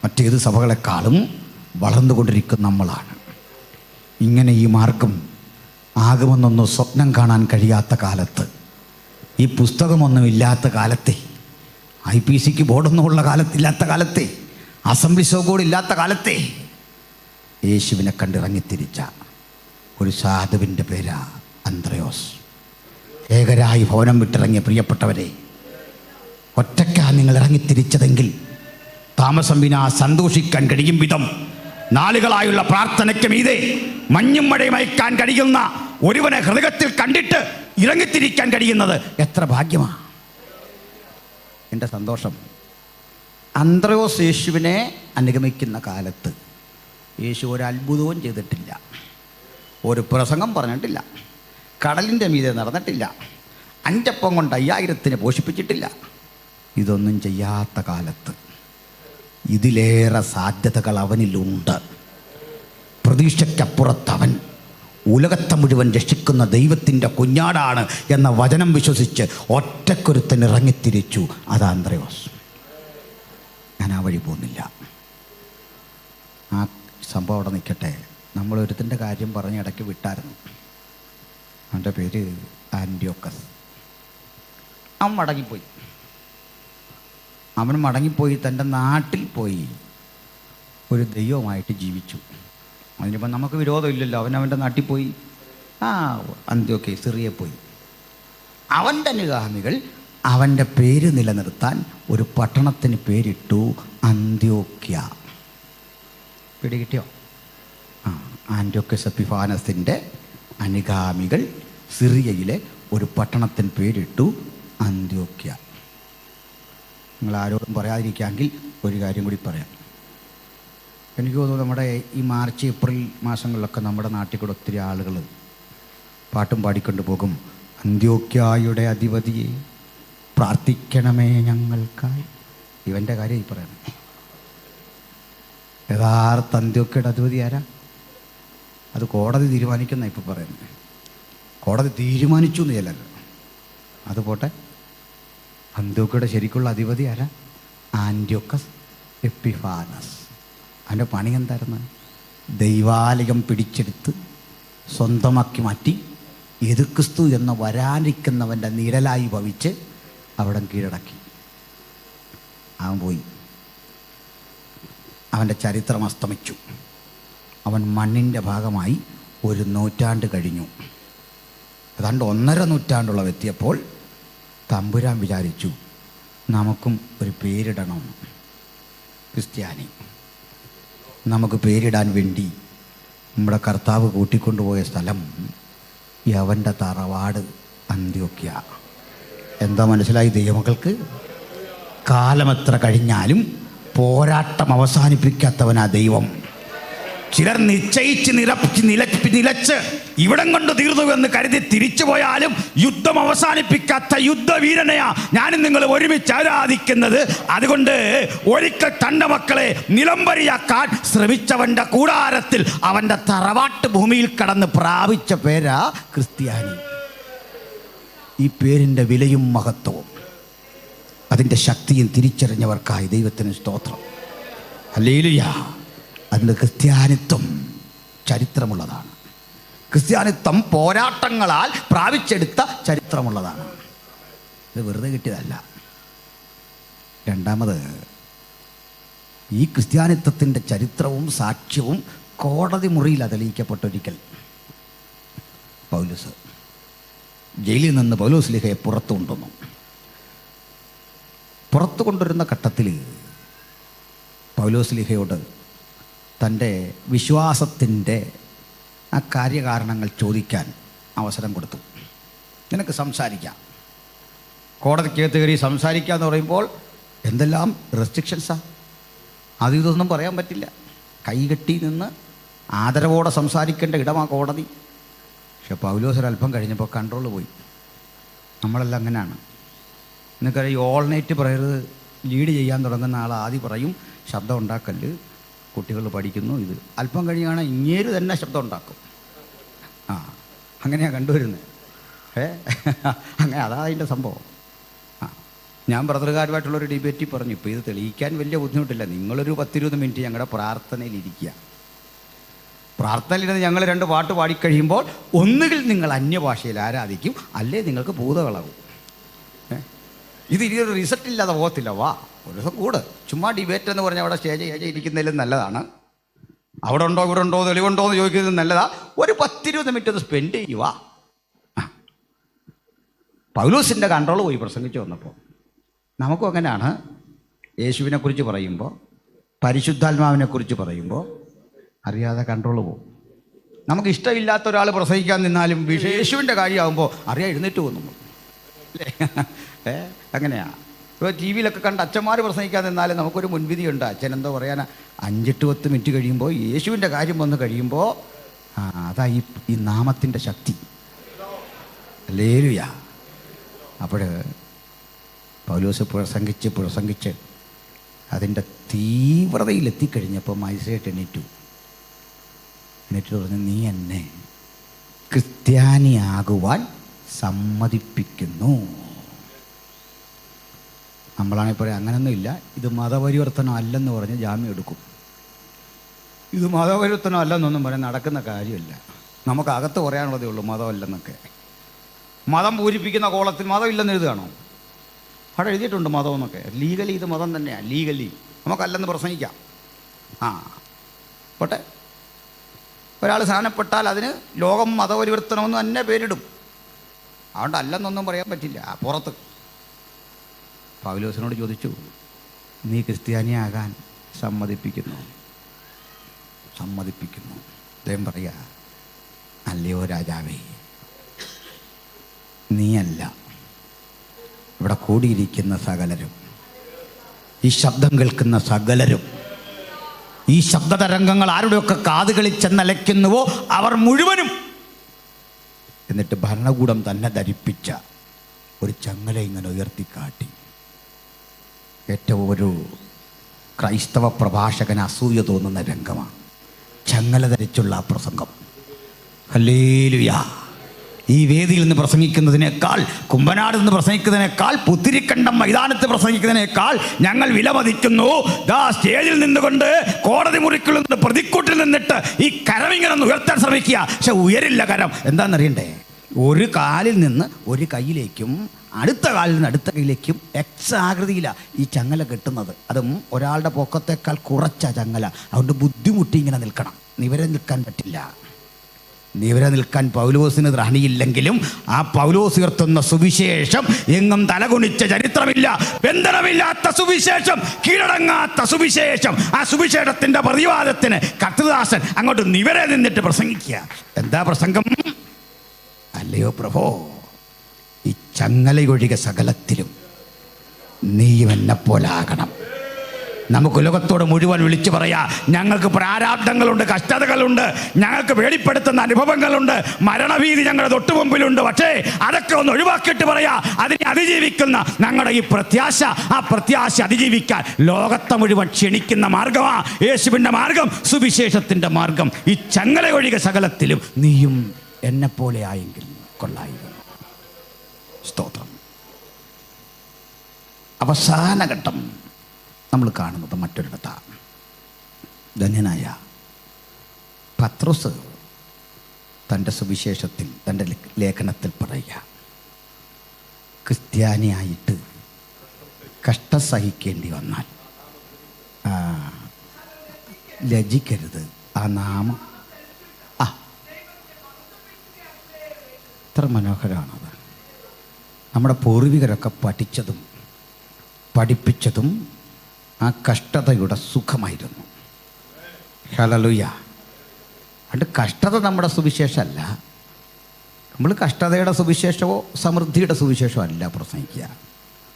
മറ്റേത് സഭകളെക്കാളും വളർന്നുകൊണ്ടിരിക്കുന്ന നമ്മളാണ്. ഇങ്ങനെ ഈ മാർഗം ആകുമെന്നൊന്നും സ്വപ്നം കാണാൻ കഴിയാത്ത കാലത്ത്, ഈ പുസ്തകമൊന്നും ഇല്ലാത്ത കാലത്തെ, IPCക്ക് ബോർഡൊന്നുമുള്ള കാലത്തില്ലാത്ത കാലത്തെ, അസംബ്ലി ബോർഡ് ഇല്ലാത്ത കാലത്തെ യേശുവിനെ കണ്ടിറങ്ങിത്തിരിച്ച ഒരു സാധുവിൻ്റെ പേരാ അന്ത്രയോസ്. ഏകരായി ഭവനം വിട്ടിറങ്ങിയ പ്രിയപ്പെട്ടവരെ, ഒറ്റയ്ക്കാ നിങ്ങൾ ഇറങ്ങിത്തിരിച്ചതെങ്കിൽ താമസം വിനാ സന്തോഷിക്കാൻ കഴിയും വിധം നാളുകളായുള്ള പ്രാർത്ഥനയ്ക്ക് മീതെ മഞ്ഞും മഴയും അയക്കാൻ കഴിയുന്ന ഒരുവനെ ഹൃദയത്തിൽ കണ്ടിട്ട് ഇറങ്ങിത്തിരിക്കാൻ കഴിയുന്നത് എത്ര ഭാഗ്യമാണ്. എൻ്റെ സന്തോഷം, അന്ത്രയോസ് യേശുവിനെ അനുഗമിക്കുന്ന കാലത്ത് യേശു ഒരു അത്ഭുതവും ചെയ്തിട്ടില്ല, ഒരു പ്രസംഗം പറഞ്ഞിട്ടില്ല, കടലിൻ്റെ മീതെ നടന്നിട്ടില്ല, 5 അപ്പം കൊണ്ട് 5000 പോഷിപ്പിച്ചിട്ടില്ല. ഇതൊന്നും ചെയ്യാത്ത കാലത്ത് ഇതിലേറെ സാധ്യതകൾ അവനിലുണ്ട്. പ്രതീക്ഷയ്ക്കപ്പുറത്ത് അവൻ ഉലകത്തെ മുഴുവൻ രക്ഷിക്കുന്ന ദൈവത്തിൻ്റെ കുഞ്ഞാടാണ് എന്ന വചനം വിശ്വസിച്ച് ഒറ്റക്കൊരുത്തൻ ഇറങ്ങിത്തിരിച്ചു. അതാ അന്ത്രയോസ്. ഞാൻ ആ വഴി പോകുന്നില്ല. ആ സംഭവം അവിടെ നിൽക്കട്ടെ. നമ്മളൊരുത്തിൻ്റെ കാര്യം പറഞ്ഞ് ഇടയ്ക്ക് വിട്ടായിരുന്നു. അവൻ്റെ പേര് ആൻറ്റിയോക്കസ്. അവൻ മടങ്ങിപ്പോയി. അവൻ മടങ്ങിപ്പോയി തൻ്റെ നാട്ടിൽ പോയി ഒരു ദൈവമായിട്ട് ജീവിച്ചു. അതിനിപ്പം നമുക്ക് വിരോധമില്ലല്ലോ. അവൻ്റെ നാട്ടിൽ പോയി, അന്ത്യോക്യ സിറിയ പോയി. അവൻ്റെ അനുഗാമികൾ അവൻ്റെ പേര് നിലനിർത്താൻ ഒരു പട്ടണത്തിന് പേരിട്ടു അന്ത്യോക്യ. പിടികിട്ടിയോ? ആൻറ്റിയോക്കസ് എപ്പിഫാനസിൻ്റെ അനുഗാമികൾ സിറിയയിലെ ഒരു പട്ടണത്തിന് പേരിട്ടു അന്ത്യോക്യ. നിങ്ങൾ ആരോടും പറയാതിരിക്കാമെങ്കിൽ ഒരു കാര്യം കൂടി പറയാം. എനിക്ക് തോന്നുന്നു നമ്മുടെ ഈ മാർച്ച് ഏപ്രിൽ മാസങ്ങളിലൊക്കെ നമ്മുടെ നാട്ടിൽ കൂടെ ഒത്തിരി ആളുകൾ പാട്ടും പാടിക്കൊണ്ട് പോകും. അന്ത്യോക്യായുടെ അധിപതിയെ പ്രാർത്ഥിക്കണമേ ഞങ്ങൾക്കായി. ഇവൻ്റെ കാര്യം ഈ പറയണം. യഥാർത്ഥ അന്ത്യോക്യയുടെ അധിപതി ആരാ? അത് കോടതി തീരുമാനിക്കുന്ന ഇപ്പോൾ പറയുന്നത്. കോടതി തീരുമാനിച്ചു എന്ന് ചെല്ലല്ലോ. അതുപോട്ടെ, അന്ത്യോക്യയുടെ ശരിക്കുള്ള അധിപതി ആരാ? ആൻറ്റിയോക്കസ് എപ്പിഫാനസ്. അവൻ്റെ പണി എന്തായിരുന്നു? ദൈവാലയം പിടിച്ചെടുത്ത് സ്വന്തമാക്കി മാറ്റി എതിർക്രിസ്തു എന്ന വരാനിരിക്കുന്നവൻ്റെ നിഴലായി ഭവിച്ച് അവിടെ കീഴടക്കി. അവൻ പോയി. അവൻ്റെ ചരിത്രം അസ്തമിച്ചു. അവൻ മണ്ണിൻ്റെ ഭാഗമായി 1 നൂറ്റാണ്ട് കഴിഞ്ഞു. ഏതാണ്ട് 1.5 നൂറ്റാണ്ടോളം എത്തിയപ്പോൾ തമ്പുരാൻ വിചാരിച്ചു, നമുക്കും ഒരു പേരിടണം. ക്രിസ്ത്യാനി. നമുക്ക് പേരിടാൻ വേണ്ടി നമ്മുടെ കർത്താവ് കൂട്ടിക്കൊണ്ടുപോയ സ്ഥലം അവൻ്റെ തറവാട് അന്ത്യോക്യ. എന്താ മനസ്സിലായി ദൈവമക്കൾക്ക്? കാലമെത്ര കഴിഞ്ഞാലും പോരാട്ടം അവസാനിപ്പിക്കാത്തവനാ ദൈവം. ചിലർ നിശ്ചയിച്ച് നിലച്ച് ഇവിടം കൊണ്ട് തീർന്നുവെന്ന് കരുതി തിരിച്ചു പോയാലും യുദ്ധം അവസാനിപ്പിക്കാത്ത യുദ്ധവീരനെയാ ഞാനും നിങ്ങൾ ഒരുമിച്ച് ആരാധിക്കുന്നത്. അതുകൊണ്ട് ഒരിക്കൽ തൻ്റെ മക്കളെ നിലംപരിയാക്കാൻ ശ്രമിച്ചവൻ്റെ കൂടാരത്തിൽ അവൻ്റെ തറവാട്ട് ഭൂമിയിൽ കടന്ന് പ്രാപിച്ച പേരാ ക്രിസ്ത്യാനി. ഈ പേരിൻ്റെ വിലയും മഹത്വവും അതിൻ്റെ ശക്തിയും തിരിച്ചറിഞ്ഞവർക്കായി ദൈവത്തിന് സ്തോത്രം. ഹല്ലേലൂയ. അതിൻ്റെ ക്രിസ്ത്യാനിത്വം ചരിത്രമുള്ളതാണ്. ക്രിസ്ത്യാനിത്വം പോരാട്ടങ്ങളാൽ പ്രാപിച്ചെടുത്ത ചരിത്രമുള്ളതാണ്. ഇത് വെറുതെ കിട്ടിയതല്ല. രണ്ടാമത്, ഈ ക്രിസ്ത്യാനിത്വത്തിൻ്റെ ചരിത്രവും സാക്ഷ്യവും കോടതി മുറിയിൽ തെളിയിക്കപ്പെട്ടൊരിക്കൽ പൗലോസ് ജയിലിൽ നിന്ന് പൗലോസ് ലീഹയെ പുറത്തു കൊണ്ടുവന്നു. പുറത്തു കൊണ്ടുവരുന്ന ഘട്ടത്തിൽ പൗലോസ് ലീഹയോട് തൻ്റെ വിശ്വാസത്തിൻ്റെ ആ കാര്യകാരണങ്ങൾ ചോദിക്കാൻ അവസരം കൊടുത്തു. നിനക്ക് സംസാരിക്കാം, കോടതിക്കകത്ത് കയറി സംസാരിക്കുക എന്ന് പറയുമ്പോൾ എന്തെല്ലാം റെസ്ട്രിക്ഷൻസാണ്. അത് ഇതൊന്നും പറയാൻ പറ്റില്ല. കൈകെട്ടി നിന്ന് ആദരവോടെ സംസാരിക്കേണ്ട ഇടമാണ് കോടതി. പക്ഷെ പൗലോസ് ഒരല്പം കഴിഞ്ഞപ്പോൾ കൺട്രോൾ പോയി. നമ്മളെല്ലാം അങ്ങനെയാണ്. നിനക്കറിയാം, ഈ ഓൾ നൈറ്റ് പ്രയർ ലീഡ് ചെയ്യാൻ തുടങ്ങുന്ന ആൾ ആദ്യം പറയും ശബ്ദം ഉണ്ടാക്കല്ല്, കുട്ടികൾ പഠിക്കുന്നു. ഇത് അല്പം കഴിയുകയാണ് ഇങ്ങേര് തന്നെ ശബ്ദം ഉണ്ടാക്കും. അങ്ങനെയാണ് കണ്ടുവരുന്നത്. അങ്ങനെ അതാ അതിൻ്റെ സംഭവം. ഞാൻ ബ്രദറുകാരുമായിട്ടുള്ളൊരു ഡിബേറ്റിൽ പറഞ്ഞു, ഇപ്പോൾ ഇത് തെളിയിക്കാൻ വലിയ ബുദ്ധിമുട്ടില്ല, നിങ്ങളൊരു 10-20 മിനിറ്റ് ഞങ്ങളുടെ പ്രാർത്ഥനയിലിരിക്കുക. പ്രാർത്ഥനയിലിരുന്ന് ഞങ്ങൾ 2 പാട്ട് പാടിക്കഴിയുമ്പോൾ ഒന്നുകിൽ നിങ്ങൾ അന്യഭാഷയിൽ ആരാധിക്കും, അല്ലേ നിങ്ങൾക്ക് ഭൂതകളാകും. ഇത് ഇനിയൊരു റിസൾട്ട് ഇല്ലാതെ പോകത്തില്ല. വാ ഒരു ദിവസം കൂട്. ചുമ്മാ ഡിബേറ്റ് എന്ന് പറഞ്ഞാൽ അവിടെ സ്റ്റേജ് ഇരിക്കുന്നതിലും നല്ലതാണ്. അവിടെ ഉണ്ടോ ഇവിടെ ഉണ്ടോ തെളിവുണ്ടോ എന്ന് ചോദിക്കുന്നത് നല്ലതാ. ഒരു 10-20 മിനിറ്റ് അത് സ്പെൻഡ് ചെയ്യുക. പൗലോസിൻ്റെ കൺട്രോൾ പോയി പ്രസംഗിച്ച് വന്നപ്പോൾ. നമുക്കും അങ്ങനെയാണ്. യേശുവിനെക്കുറിച്ച് പറയുമ്പോൾ, പരിശുദ്ധാത്മാവിനെക്കുറിച്ച് പറയുമ്പോൾ അറിയാതെ കൺട്രോൾ പോകും. നമുക്ക് ഇഷ്ടമില്ലാത്ത ഒരാൾ പ്രസംഗിക്കാൻ നിന്നാലും യേശുവിൻ്റെ കാര്യമാകുമ്പോൾ അറിയാൻ എഴുന്നേറ്റ് പോകുന്നു അല്ലേ? അങ്ങനെയാണ്. ഇപ്പോൾ ടി വിയിലൊക്കെ കണ്ട് അച്ഛന്മാർ പ്രസംഗിക്കാൻ നിന്നാലും നമുക്കൊരു മുൻവിധിയുണ്ട്. അച്ഛൻ എന്തോ പറയാൻ 5-10 മിനിറ്റ് കഴിയുമ്പോൾ യേശുവിൻ്റെ കാര്യം വന്ന് കഴിയുമ്പോൾ അതാ ഈ നാമത്തിൻ്റെ ശക്തി. ഹല്ലേലൂയ. അപ്പോൾ പൗലോസ് പ്രസംഗിച്ച് അതിൻ്റെ തീവ്രതയിലെത്തിക്കഴിഞ്ഞപ്പോൾ മജിസ്ട്രേറ്റ് എണീറ്റു പറഞ്ഞു, നീ എന്നെ ക്രിസ്ത്യാനിയാകുവാൻ സമ്മതിപ്പിക്കുന്നു. നമ്മളാണെങ്കിൽ പറയാം അങ്ങനൊന്നും ഇല്ല, ഇത് മതപരിവർത്തനം അല്ലെന്ന് പറഞ്ഞ് ജാമ്യം എടുക്കും. ഇത് മതപരിവർത്തനം അല്ലെന്നൊന്നും പറയാൻ നടക്കുന്ന കാര്യമില്ല. നമുക്കകത്ത് പറയാനുള്ളതേ ഉള്ളൂ മതമല്ലെന്നൊക്കെ. മതം പൂരിപ്പിക്കുന്ന കോളത്തിൽ മതമില്ലെന്ന് എഴുതുകയാണോ? അവിടെ എഴുതിയിട്ടുണ്ട് മതമെന്നൊക്കെ. ലീഗലി ഇത് മതം തന്നെയാണ്. ലീഗലി നമുക്കല്ലെന്ന് പ്രസംഗിക്കാം. പോട്ടെ. ഒരാൾ സ്നാനപ്പെട്ടാൽ അതിന് ലോകം മതപരിവർത്തനമെന്ന് തന്നെ പേരിടും. അതുകൊണ്ട് അല്ലെന്നൊന്നും പറയാൻ പറ്റില്ല. പുറത്ത് പൗലോസിനോട് ചോദിച്ചു, നീ ക്രിസ്ത്യാനിയാകാൻ സമ്മതിപ്പിക്കുന്നു? അദ്ദേഹം പറയാ, അല്ലയോ രാജാവേ, നീയല്ല, ഇവിടെ കൂടിയിരിക്കുന്ന സകലരും, ഈ ശബ്ദം കേൾക്കുന്ന സകലരും, ഈ ശബ്ദതരംഗങ്ങൾ ആരുടെയൊക്കെ കാതുകളിൽ ചെന്നലയ്ക്കുന്നുവോ അവർ മുഴുവനും. എന്നിട്ട് ഭരണകൂടം തന്നെ ധരിപ്പിച്ച ഒരു ചങ്ങല ഇങ്ങനെ ഉയർത്തിക്കാട്ടി. ഏറ്റവും ഒരു ക്രൈസ്തവ പ്രഭാഷകന് അസൂയ തോന്നുന്ന രംഗമാണ് ചങ്ങല ധരിച്ചുള്ള ആ പ്രസംഗം. ഹല്ലേലൂയ. ഈ വേദിയിൽ നിന്ന് പ്രസംഗിക്കുന്നതിനേക്കാൾ, കുമ്പനാട് നിന്ന് പ്രസംഗിക്കുന്നതിനേക്കാൾ, പുത്തിരിക്കണ്ടം മൈതാനത്ത് പ്രസംഗിക്കുന്നതിനേക്കാൾ ഞങ്ങൾ വിലമതിക്കുന്നു സ്റ്റേജിൽ നിന്നുകൊണ്ട്, കോടതി മുറിക്കുള്ളിൽ നിന്ന്, പ്രതിക്കൂട്ടിൽ നിന്നിട്ട് ഈ കരം ഇങ്ങനെ ഒന്ന് ഉയർത്താൻ ശ്രമിക്കുക. പക്ഷെ ഉയരില്ല കരം. എന്താണെന്നറിയണ്ടേ? ഒരു കാലിൽ നിന്ന് ഒരു കൈയിലേക്കും അടുത്ത കാലിൽ നിന്ന് അടുത്ത കൈയിലേക്കും എക്സ് ആകൃതിയിലാണ് ഈ ചങ്ങല കെട്ടുന്നത്. അതും ഒരാളുടെ പൊക്കത്തേക്കാൾ കുറച്ച ചങ്ങല. അതുകൊണ്ട് ബുദ്ധിമുട്ടി ഇങ്ങനെ നിൽക്കണം. നിവരെ നിൽക്കാൻ പറ്റില്ല. നിവരെ നിൽക്കാൻ പൗലോസിന് ദ്രാണിയില്ലെങ്കിലും ആ പൗലോസ് ഉയർത്തുന്ന സുവിശേഷം എങ്ങും തലകുണിച്ച ചരിത്രമില്ല. ബന്ധനമില്ലാത്ത സുവിശേഷം, കീഴടങ്ങാത്ത സുവിശേഷം. ആ സുവിശേഷത്തിന്റെ പ്രതിവാദത്തിന് കർത്തൃദാസൻ അങ്ങോട്ട് നിവരെ നിന്നിട്ട് പ്രസംഗിക്കുക. എന്താ പ്രസംഗം? അല്ലയോ പ്രഭോ, ഈ ചങ്ങലയൊഴികെ സകലത്തിലും നീയും എന്നെപ്പോലാകണം. നമുക്ക് ലോകത്തോട് മുഴുവൻ വിളിച്ചു പറയാ, ഞങ്ങൾക്ക് പ്രാരാബ്ദങ്ങളുണ്ട്, കഷ്ടതകളുണ്ട്, ഞങ്ങൾക്ക് പേടിപ്പെടുത്തുന്ന അനുഭവങ്ങളുണ്ട്, മരണഭീതി ഞങ്ങളുടെ തൊട്ടുമുമ്പിലുണ്ട്. പക്ഷേ അതൊക്കെ ഒന്ന് ഒഴിവാക്കിയിട്ട് പറയാ, അതിനെ അതിജീവിക്കുന്ന ഞങ്ങളുടെ ഈ പ്രത്യാശ, ആ പ്രത്യാശ അതിജീവിക്കാൻ ലോകത്തെ മുഴുവൻ ക്ഷണിക്കുന്ന മാർഗമാണ് യേശുവിൻ്റെ മാർഗം, സുവിശേഷത്തിൻ്റെ മാർഗം. ഈ ചങ്ങലയൊഴികെ സകലത്തിലും നീയും എന്നെപ്പോലെ ആയെങ്കിൽ കൊള്ളായിരുന്നു. സ്തോത്രം. അവസാന ഘട്ടം നമ്മൾ കാണുന്നത് മറ്റൊരിടത്താണ്. ധന്യനായ പത്രോസ് തൻ്റെ സുവിശേഷത്തിൽ, തൻ്റെ ലേഖനത്തിൽ പറയുക, ക്രിസ്ത്യാനിയായിട്ട് കഷ്ടം സഹിക്കേണ്ടി വന്നാൽ ലജ്ജിക്കരുത്. ആ നാമം എത്ര മനോഹരമാണത്. നമ്മുടെ പൂർവികരൊക്കെ പഠിച്ചതും പഠിപ്പിച്ചതും ആ കഷ്ടതയുടെ സുഖമായിരുന്നു. ഹല്ലേലൂയ. അതുകൊണ്ട് കഷ്ടത നമ്മുടെ സുവിശേഷമല്ല. നമ്മൾ കഷ്ടതയുടെ സുവിശേഷമോ സമൃദ്ധിയുടെ സുവിശേഷമോ അല്ല പ്രസംഗിക്കുക.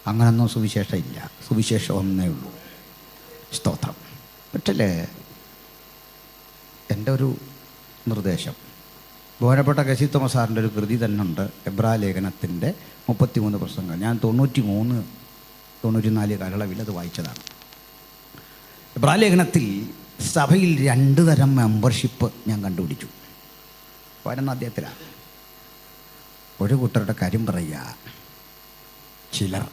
അങ്ങനൊന്നും സുവിശേഷം ഇല്ല. സുവിശേഷം ഒന്നേ ഉള്ളൂ. സ്തോത്രം. പക്ഷേ എൻ്റെ ഒരു നിർദ്ദേശം, ബഹുമാനപ്പെട്ട കെ.സി. തോമസ് സാറിൻ്റെ ഒരു കൃതി തന്നെ ഉണ്ട്, എബ്രായ ലേഖനത്തിൻ്റെ 33 പ്രസംഗങ്ങൾ. ഞാൻ 93-94 കാലയളവിൽ അത് വായിച്ചതാണ്. എബ്രായ ലേഖനത്തിൽ സഭയിൽ 2 തരം മെമ്പർഷിപ്പ് ഞാൻ കണ്ടുപിടിച്ചു. 11 അധ്യായത്തിലാണ്. ഒരു കൂട്ടരുടെ കാര്യം പറയുക. ചിലർ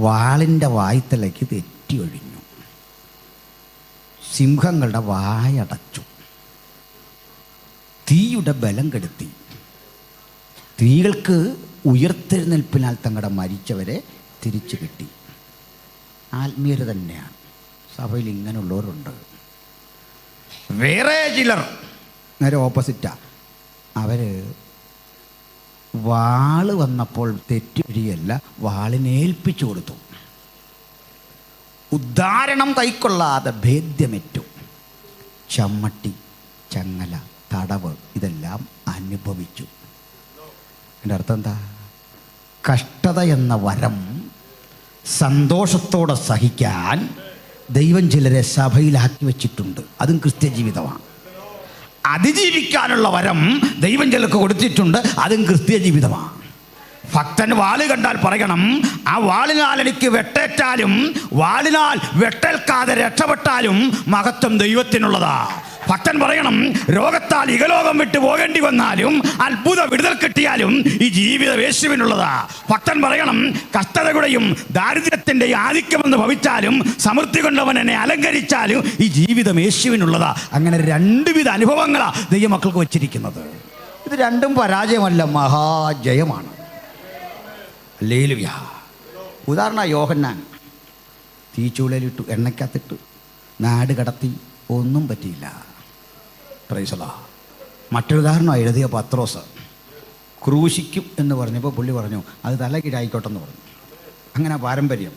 വാളിൻ്റെ വായ്ത്തലയ്ക്ക് തെറ്റി ഒഴിഞ്ഞു, സിംഹങ്ങളുടെ വായടച്ചു, തീയുടെ ബലം കെടുത്തി, സ്ത്രീകൾക്ക് ഉയർത്തെഴുന്നേൽപ്പിനാൽ തങ്ങളുടെ മരിച്ചവരെ തിരിച്ചു കിട്ടി. ആത്മീയത തന്നെയാണ്. സഭയിൽ ഇങ്ങനെയുള്ളവരുണ്ട്. വേറെ ചിലർ നേരെ ഓപ്പോസിറ്റാണ്. അവർ വാള് വന്നപ്പോൾ തെറ്റുവഴിയല്ല, വാളിനേൽപ്പിച്ചു കൊടുത്തു. ഉദ്ധാരണം കൈക്കൊള്ളാതെ ഭേദ്യമേറ്റു. ചമ്മട്ടി, ചങ്ങല, തടവ് ഇതെല്ലാം അനുഭവിച്ചു. എൻ്റെ അർത്ഥം എന്താ? കഷ്ടത എന്ന വരം സന്തോഷത്തോടെ സഹിക്കാൻ ദൈവം ചിലരെ സഭയിലാക്കി വച്ചിട്ടുണ്ട്. അതും ക്രിസ്ത്യ ജീവിതമാണ്. അതിജീവിക്കാനുള്ള വരം ദൈവം ചിലർക്ക് കൊടുത്തിട്ടുണ്ട്. അതും ക്രിസ്ത്യ ജീവിതമാണ്. ഭക്തൻ വാള് കണ്ടാൽ പറയണം, ആ വാളിനാൽ എനിക്ക് വെട്ടേറ്റാലും വാളിനാൽ വെട്ടേൽക്കാതെ രക്ഷപ്പെട്ടാലും മഹത്വം ദൈവത്തിനുള്ളതാ. ഭക്തൻ പറയണം, രോഗത്താൽ ഇഹലോകം വിട്ടു പോകേണ്ടി വന്നാലും അത്ഭുത വിടുതൽ കിട്ടിയാലും ഈ ജീവിതം യേശുവിനുള്ളതാ. ഭക്തൻ പറയണം, കഷ്ടതയുടെയും ദാരിദ്ര്യത്തിൻ്റെയും ആധിക്യമെന്ന് ഭവിച്ചാലും സമൃദ്ധി കൊണ്ടവൻ എന്നെ അലങ്കരിച്ചാലും ഈ ജീവിതം യേശുവിനുള്ളതാ. അങ്ങനെ 2 വിധ അനുഭവങ്ങളാണ് ദൈവമക്കൾക്ക് വച്ചിരിക്കുന്നത്. ഇത് രണ്ടും പരാജയമല്ല, മഹാജയമാണ്. ഹല്ലേലൂയ. ഉദാഹരണം, യോഹന്നാൻ തീച്ചൂളയിലിട്ടു, എണ്ണയ്ക്കകത്തിട്ടു, നാട് കടത്തി, ഒന്നും പറ്റിയില്ല. Price the Lord. മറ്റൊരു ഉദാഹരണം എഴുതിയ പത്രോസ് ക്രൂശിക്കും എന്ന് പറഞ്ഞപ്പോൾ പുള്ളി പറഞ്ഞു, അത് തലകീഴായിക്കോട്ടെ എന്ന് പറഞ്ഞു. അങ്ങനെ പാരമ്പര്യം.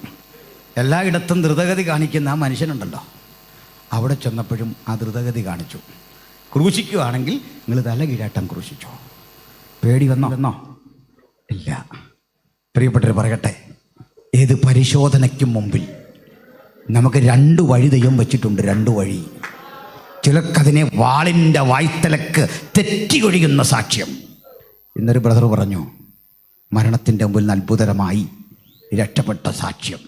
എല്ലായിടത്തും ദ്രുതഗതി കാണിക്കുന്ന ആ മനുഷ്യനുണ്ടല്ലോ, അവിടെ ചെന്നപ്പോഴും ആ ദ്രുതഗതി കാണിച്ചു. ക്രൂശിക്കുകയാണെങ്കിൽ നിങ്ങൾ തലകീഴാട്ടം ക്രൂശിച്ചോ. പേടി വന്നോ? ഇല്ല. പ്രിയപ്പെട്ടവർ പറയട്ടെ, ഏത് പരിശോധനയ്ക്കും മുമ്പിൽ നമുക്ക് 2 വഴി ദൈവം വെച്ചിട്ടുണ്ട്. 2 വഴി. ചിലർക്കതിനെ വാളിൻ്റെ വായ്ത്തലക്ക് തെറ്റി ഒഴിയുന്ന സാക്ഷ്യം. ഇന്നൊരു ബ്രദർ പറഞ്ഞു, മരണത്തിൻ്റെ മുമ്പിൽ അത്ഭുതകരമായി രക്ഷപ്പെട്ട സാക്ഷ്യം.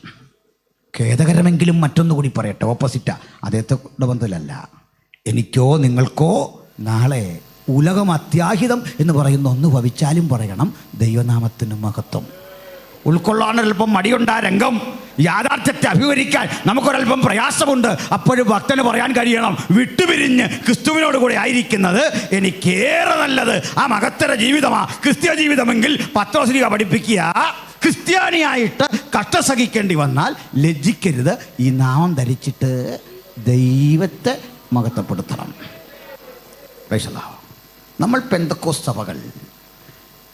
ഖേദകരമെങ്കിലും മറ്റൊന്നുകൂടി പറയട്ടെ, ഓപ്പോസിറ്റാ, അദ്ദേഹത്തെ ബന്ധത്തിലല്ല. എനിക്കോ നിങ്ങൾക്കോ നാളെ ഉലകം അത്യാഹിതം എന്ന് പറയുന്ന ഒന്ന് ഭവിച്ചാലും പറയണം, ദൈവനാമത്തിന് മഹത്വം. ഉൾക്കൊള്ളാനൊരൽപ്പം മടിയുണ്ടാ രംഗം, യാഥാർത്ഥ്യത്തെ അഭിമുഖീകരിക്കാൻ നമുക്കൊരൽപ്പം പ്രയാസമുണ്ട്. അപ്പോഴും ഭക്തന് പറയാൻ കഴിയണം, വിട്ടുപിരിഞ്ഞ് ക്രിസ്തുവിനോട് കൂടെ ആയിരിക്കുന്നത് എനിക്കേറെ നല്ലത്. ആ മഹത്തര ജീവിതമാണ് ക്രിസ്ത്യ ജീവിതമെങ്കിൽ പത്രോസ്ലീഹ പഠിപ്പിക്കുക, ക്രിസ്ത്യാനിയായിട്ട് കഷ്ടം സഹിക്കേണ്ടി വന്നാൽ ലജ്ജിക്കരുത്. ഈ നാമം ധരിച്ചിട്ട് ദൈവത്തെ മഹത്വപ്പെടുത്തണം. നമ്മൾ പെന്തക്കോസ്ത് സഭകൾ,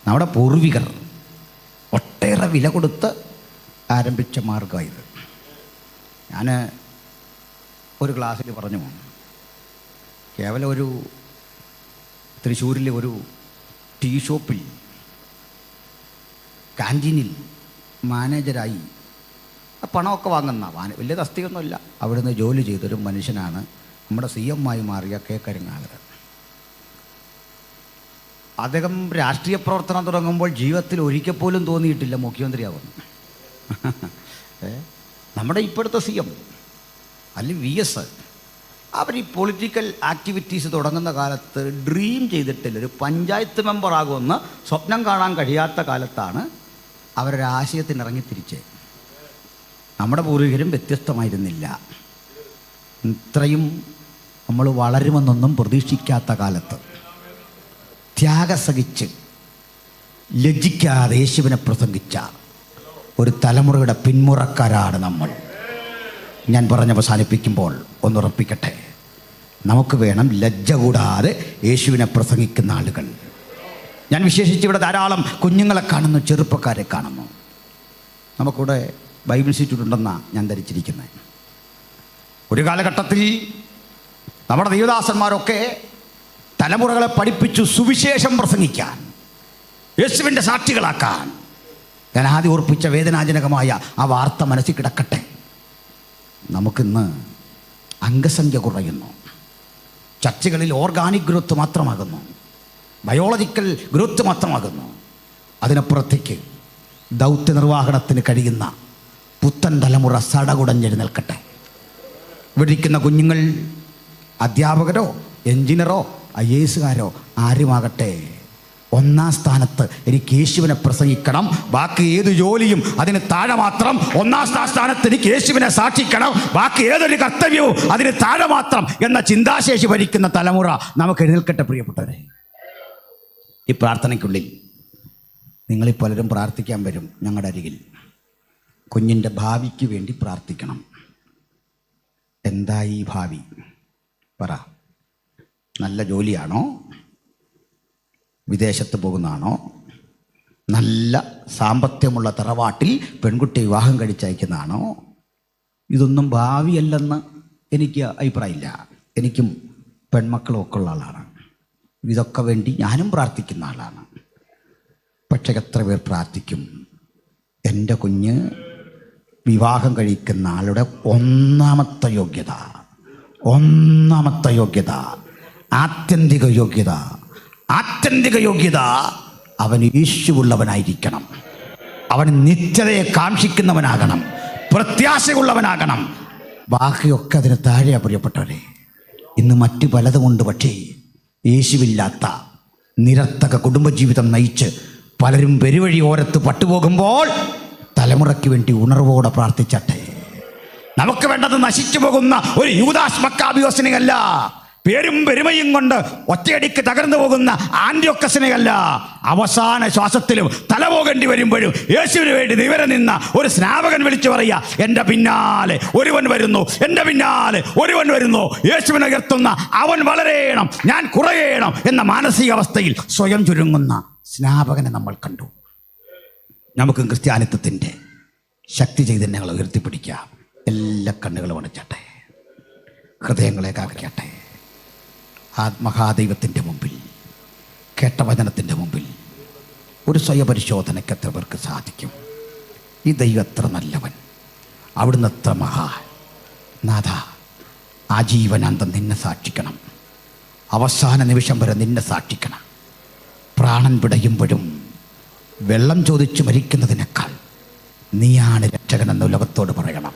നമ്മുടെ പൂർവികർ ഒട്ടേറെ വില കൊടുത്ത് ആരംഭിച്ച മാർഗമായത്. ഞാൻ ഒരു ക്ലാസ്സിൽ പറഞ്ഞു, കേവലം ഒരു തൃശ്ശൂരിലെ ഒരു ടീ ഷോപ്പിൽ കാൻറ്റീനിൽ മാനേജരായി പണമൊക്കെ വാങ്ങുന്ന വലിയ തസ്തികയൊന്നുമില്ല, അവിടുന്ന് ജോലി ചെയ്തൊരു മനുഷ്യനാണ് നമ്മുടെ CM ആയി മാറിയ കെ. കരിങ്ങാകരൻ. അദ്ദേഹം രാഷ്ട്രീയ പ്രവർത്തനം തുടങ്ങുമ്പോൾ ജീവിതത്തിൽ ഒരിക്കൽ പോലും തോന്നിയിട്ടില്ല മുഖ്യമന്ത്രിയാവുന്നു. നമ്മുടെ ഇപ്പോഴത്തെ CM അല്ലെങ്കിൽ VS, അവർ ഈ പൊളിറ്റിക്കൽ ആക്ടിവിറ്റീസ് തുടങ്ങുന്ന കാലത്ത് ഡ്രീം ചെയ്തിട്ടില്ല. ഒരു പഞ്ചായത്ത് മെമ്പറാകുമെന്ന് സ്വപ്നം കാണാൻ കഴിയാത്ത കാലത്താണ് അവരൊരാശയത്തിനിറങ്ങി തിരിച്ച്. നമ്മുടെ പൂർവികരും വ്യത്യസ്തമായിരുന്നില്ല. ഇത്രയും നമ്മൾ വളരുമെന്നൊന്നും പ്രതീക്ഷിക്കാത്ത കാലത്ത് ത്യാഗം സഹിച്ച് ലജ്ജിക്കാതെ യേശുവിനെ പ്രസംഗിച്ച ഒരു തലമുറയുടെ പിന്മുറക്കാരാണ് നമ്മൾ. ഞാൻ പറഞ്ഞ് അവസാനിപ്പിക്കുമ്പോൾ ഒന്നുറപ്പിക്കട്ടെ, നമുക്ക് വേണം ലജ്ജ കൂടാതെ യേശുവിനെ പ്രസംഗിക്കുന്ന ആളുകൾ. ഞാൻ വിശേഷിച്ച് ഇവിടെ ധാരാളം കുഞ്ഞുങ്ങളെ കാണുന്നു, ചെറുപ്പക്കാരെ കാണുന്നു. നമുക്കിവിടെ ബൈബിൾ ഇൻസ്റ്റിറ്റ്യൂട്ട് ഉണ്ടെന്നാണ് ഞാൻ ധരിച്ചിരിക്കുന്നത്. ഒരു കാലഘട്ടത്തിൽ നമ്മുടെ ദൈവദാസന്മാരൊക്കെ തലമുറകളെ പഠിപ്പിച്ചു സുവിശേഷം പ്രസംഗിക്കാൻ, യേശുവിൻ്റെ സാക്ഷികളാക്കാൻ. ഞാൻ ആദ്യം ഓർപ്പിച്ച വേദനാജനകമായ ആ വാർത്ത മനസ്സിൽ കിടക്കട്ടെ. നമുക്കിന്ന് അംഗസംഖ്യ കുറയുന്നു. ചർച്ചകളിൽ ഓർഗാനിക് ഗ്രോത്ത് മാത്രമാകുന്നു, ബയോളജിക്കൽ ഗ്രോത്ത് മാത്രമാകുന്നു. അതിനപ്പുറത്തേക്ക് ദൗത്യ നിർവ്വഹണത്തിന് കഴിയുന്ന പുത്തൻ തലമുറ സടകുടഞ്ഞെഴുന്നേൽക്കട്ടെ. ഇവിടെ ഇരിക്കുന്ന കുഞ്ഞുങ്ങൾ അധ്യാപകരോ എഞ്ചിനീയറോ IAS ആരുമാകട്ടെ, ഒന്നാം സ്ഥാനത്ത് എനിക്ക് യേശുവിനെ പ്രസംഗിക്കണം, ബാക്കി ഏത് ജോലിയും അതിന് താഴെ മാത്രം. ഒന്നാം സ്ഥാനത്ത് എനിക്ക് യേശുവിനെ സാക്ഷിക്കണം, ബാക്കി ഏതൊരു കർത്തവ്യവും അതിന് താഴെ മാത്രം എന്ന ചിന്താശേഷി ഭരിക്കുന്ന തലമുറ നമുക്ക് എഴുന്നേൽക്കട്ടെ. പ്രിയപ്പെട്ടവരെ, ഈ പ്രാർത്ഥനയ്ക്കുള്ളിൽ നിങ്ങളിൽ പലരും പ്രാർത്ഥിക്കാൻ വരും ഞങ്ങളുടെ അരികിൽ. കുഞ്ഞിൻ്റെ ഭാവിക്ക് വേണ്ടി പ്രാർത്ഥിക്കണം. എന്താ ഈ ഭാവി? പറ. നല്ല ജോലിയാണോ? വിദേശത്ത് പോകുന്നതാണോ? നല്ല സാമ്പത്തികമുള്ള തറവാട്ടിൽ പെൺകുട്ടി വിവാഹം കഴിച്ചയക്കുന്നതാണോ? ഇതൊന്നും ഭാവിയല്ലെന്ന് എനിക്ക് അഭിപ്രായമില്ല. എനിക്കും പെൺമക്കളും ഒക്കെ ഉള്ള ആളാണ്. ഇതൊക്കെ വേണ്ടി ഞാനും പ്രാർത്ഥിക്കുന്ന ആളാണ്. പക്ഷേ എത്ര പേർ പ്രാർത്ഥിക്കും എൻ്റെ കുഞ്ഞ് വിവാഹം കഴിക്കുന്ന ആളുടെ ഒന്നാമത്തെ യോഗ്യത, ആത്യന്തിക യോഗ്യത അവൻ യേശുവുള്ളവനായിരിക്കണം. അവൻ നിത്യതയെ കാക്ഷിക്കുന്നവനാകണം, പ്രത്യാശയുള്ളവനാകണം. ബാക്കിയൊക്കെ അതിന് താഴെയാണ്. പ്രിയപ്പെട്ടവരെ, ഇന്ന് മറ്റു പലതുമുണ്ട്. പക്ഷേ യേശുവില്ലാത്ത നിരർത്ഥക കുടുംബജീവിതം നയിച്ച് പലരും പെരുവഴി ഓരത്ത് പട്ടുപോകുമ്പോൾ തലമുറയ്ക്ക് വേണ്ടി ഉണർവോടെ പ്രാർത്ഥിച്ചട്ടെ. നമുക്ക് വേണ്ടത് നശിച്ചു പോകുന്ന ഒരു യൂദാസ് മക്കാബിയോസിനെയല്ല, പേരും പെരുമയും കൊണ്ട് ഒറ്റയടിക്ക് തകർന്നു പോകുന്ന ആന്റിയോക്കസിനെയല്ല. അവസാന ശ്വാസത്തിലും തല പോകേണ്ടി വരുമ്പോഴും യേശുവിന് വേണ്ടി നിവരെ നിന്ന ഒരു സ്നാപകൻ വിളിച്ചു പറയുക, എൻ്റെ പിന്നാലെ ഒരുവൻ വരുന്നു, എൻ്റെ പിന്നാലെ ഒരുവൻ വരുന്നു. യേശുവിനെ ഉയർത്തുന്ന അവൻ വളരേണം, ഞാൻ കുറയണം എന്ന മാനസികാവസ്ഥയിൽ സ്വയം ചുരുങ്ങുന്ന സ്നാപകനെ നമ്മൾ കണ്ടു. നമുക്കും ക്രിസ്ത്യാനിത്വത്തിൻ്റെ ശക്തി ചൈതന്യങ്ങളെ ഉയർത്തിപ്പിടിക്കാം. എല്ലാ കണ്ണുകളും അടച്ചട്ടെ, ഹൃദയങ്ങളെ കാക്കട്ടെ. മഹാദൈവത്തിൻ്റെ മുമ്പിൽ, കേട്ട വചനത്തിൻ്റെ മുമ്പിൽ ഒരു സ്വയപരിശോധനയ്ക്ക് എത്ര പേർക്ക് സാധിക്കും? ഈ ദൈവം എത്ര നല്ലവൻ, അവിടുന്ന് എത്ര നാഥ, ആജീവനാന്തം നിന്നെ സാക്ഷിക്കണം, അവസാന നിമിഷം വരെ നിന്നെ സാക്ഷിക്കണം. പ്രാണൻ പിടയുമ്പോഴും വെള്ളം ചോദിച്ചു മരിക്കുന്നതിനേക്കാൾ നീയാണ് രക്ഷകനെന്ന് ലോകത്തോട് പറയണം.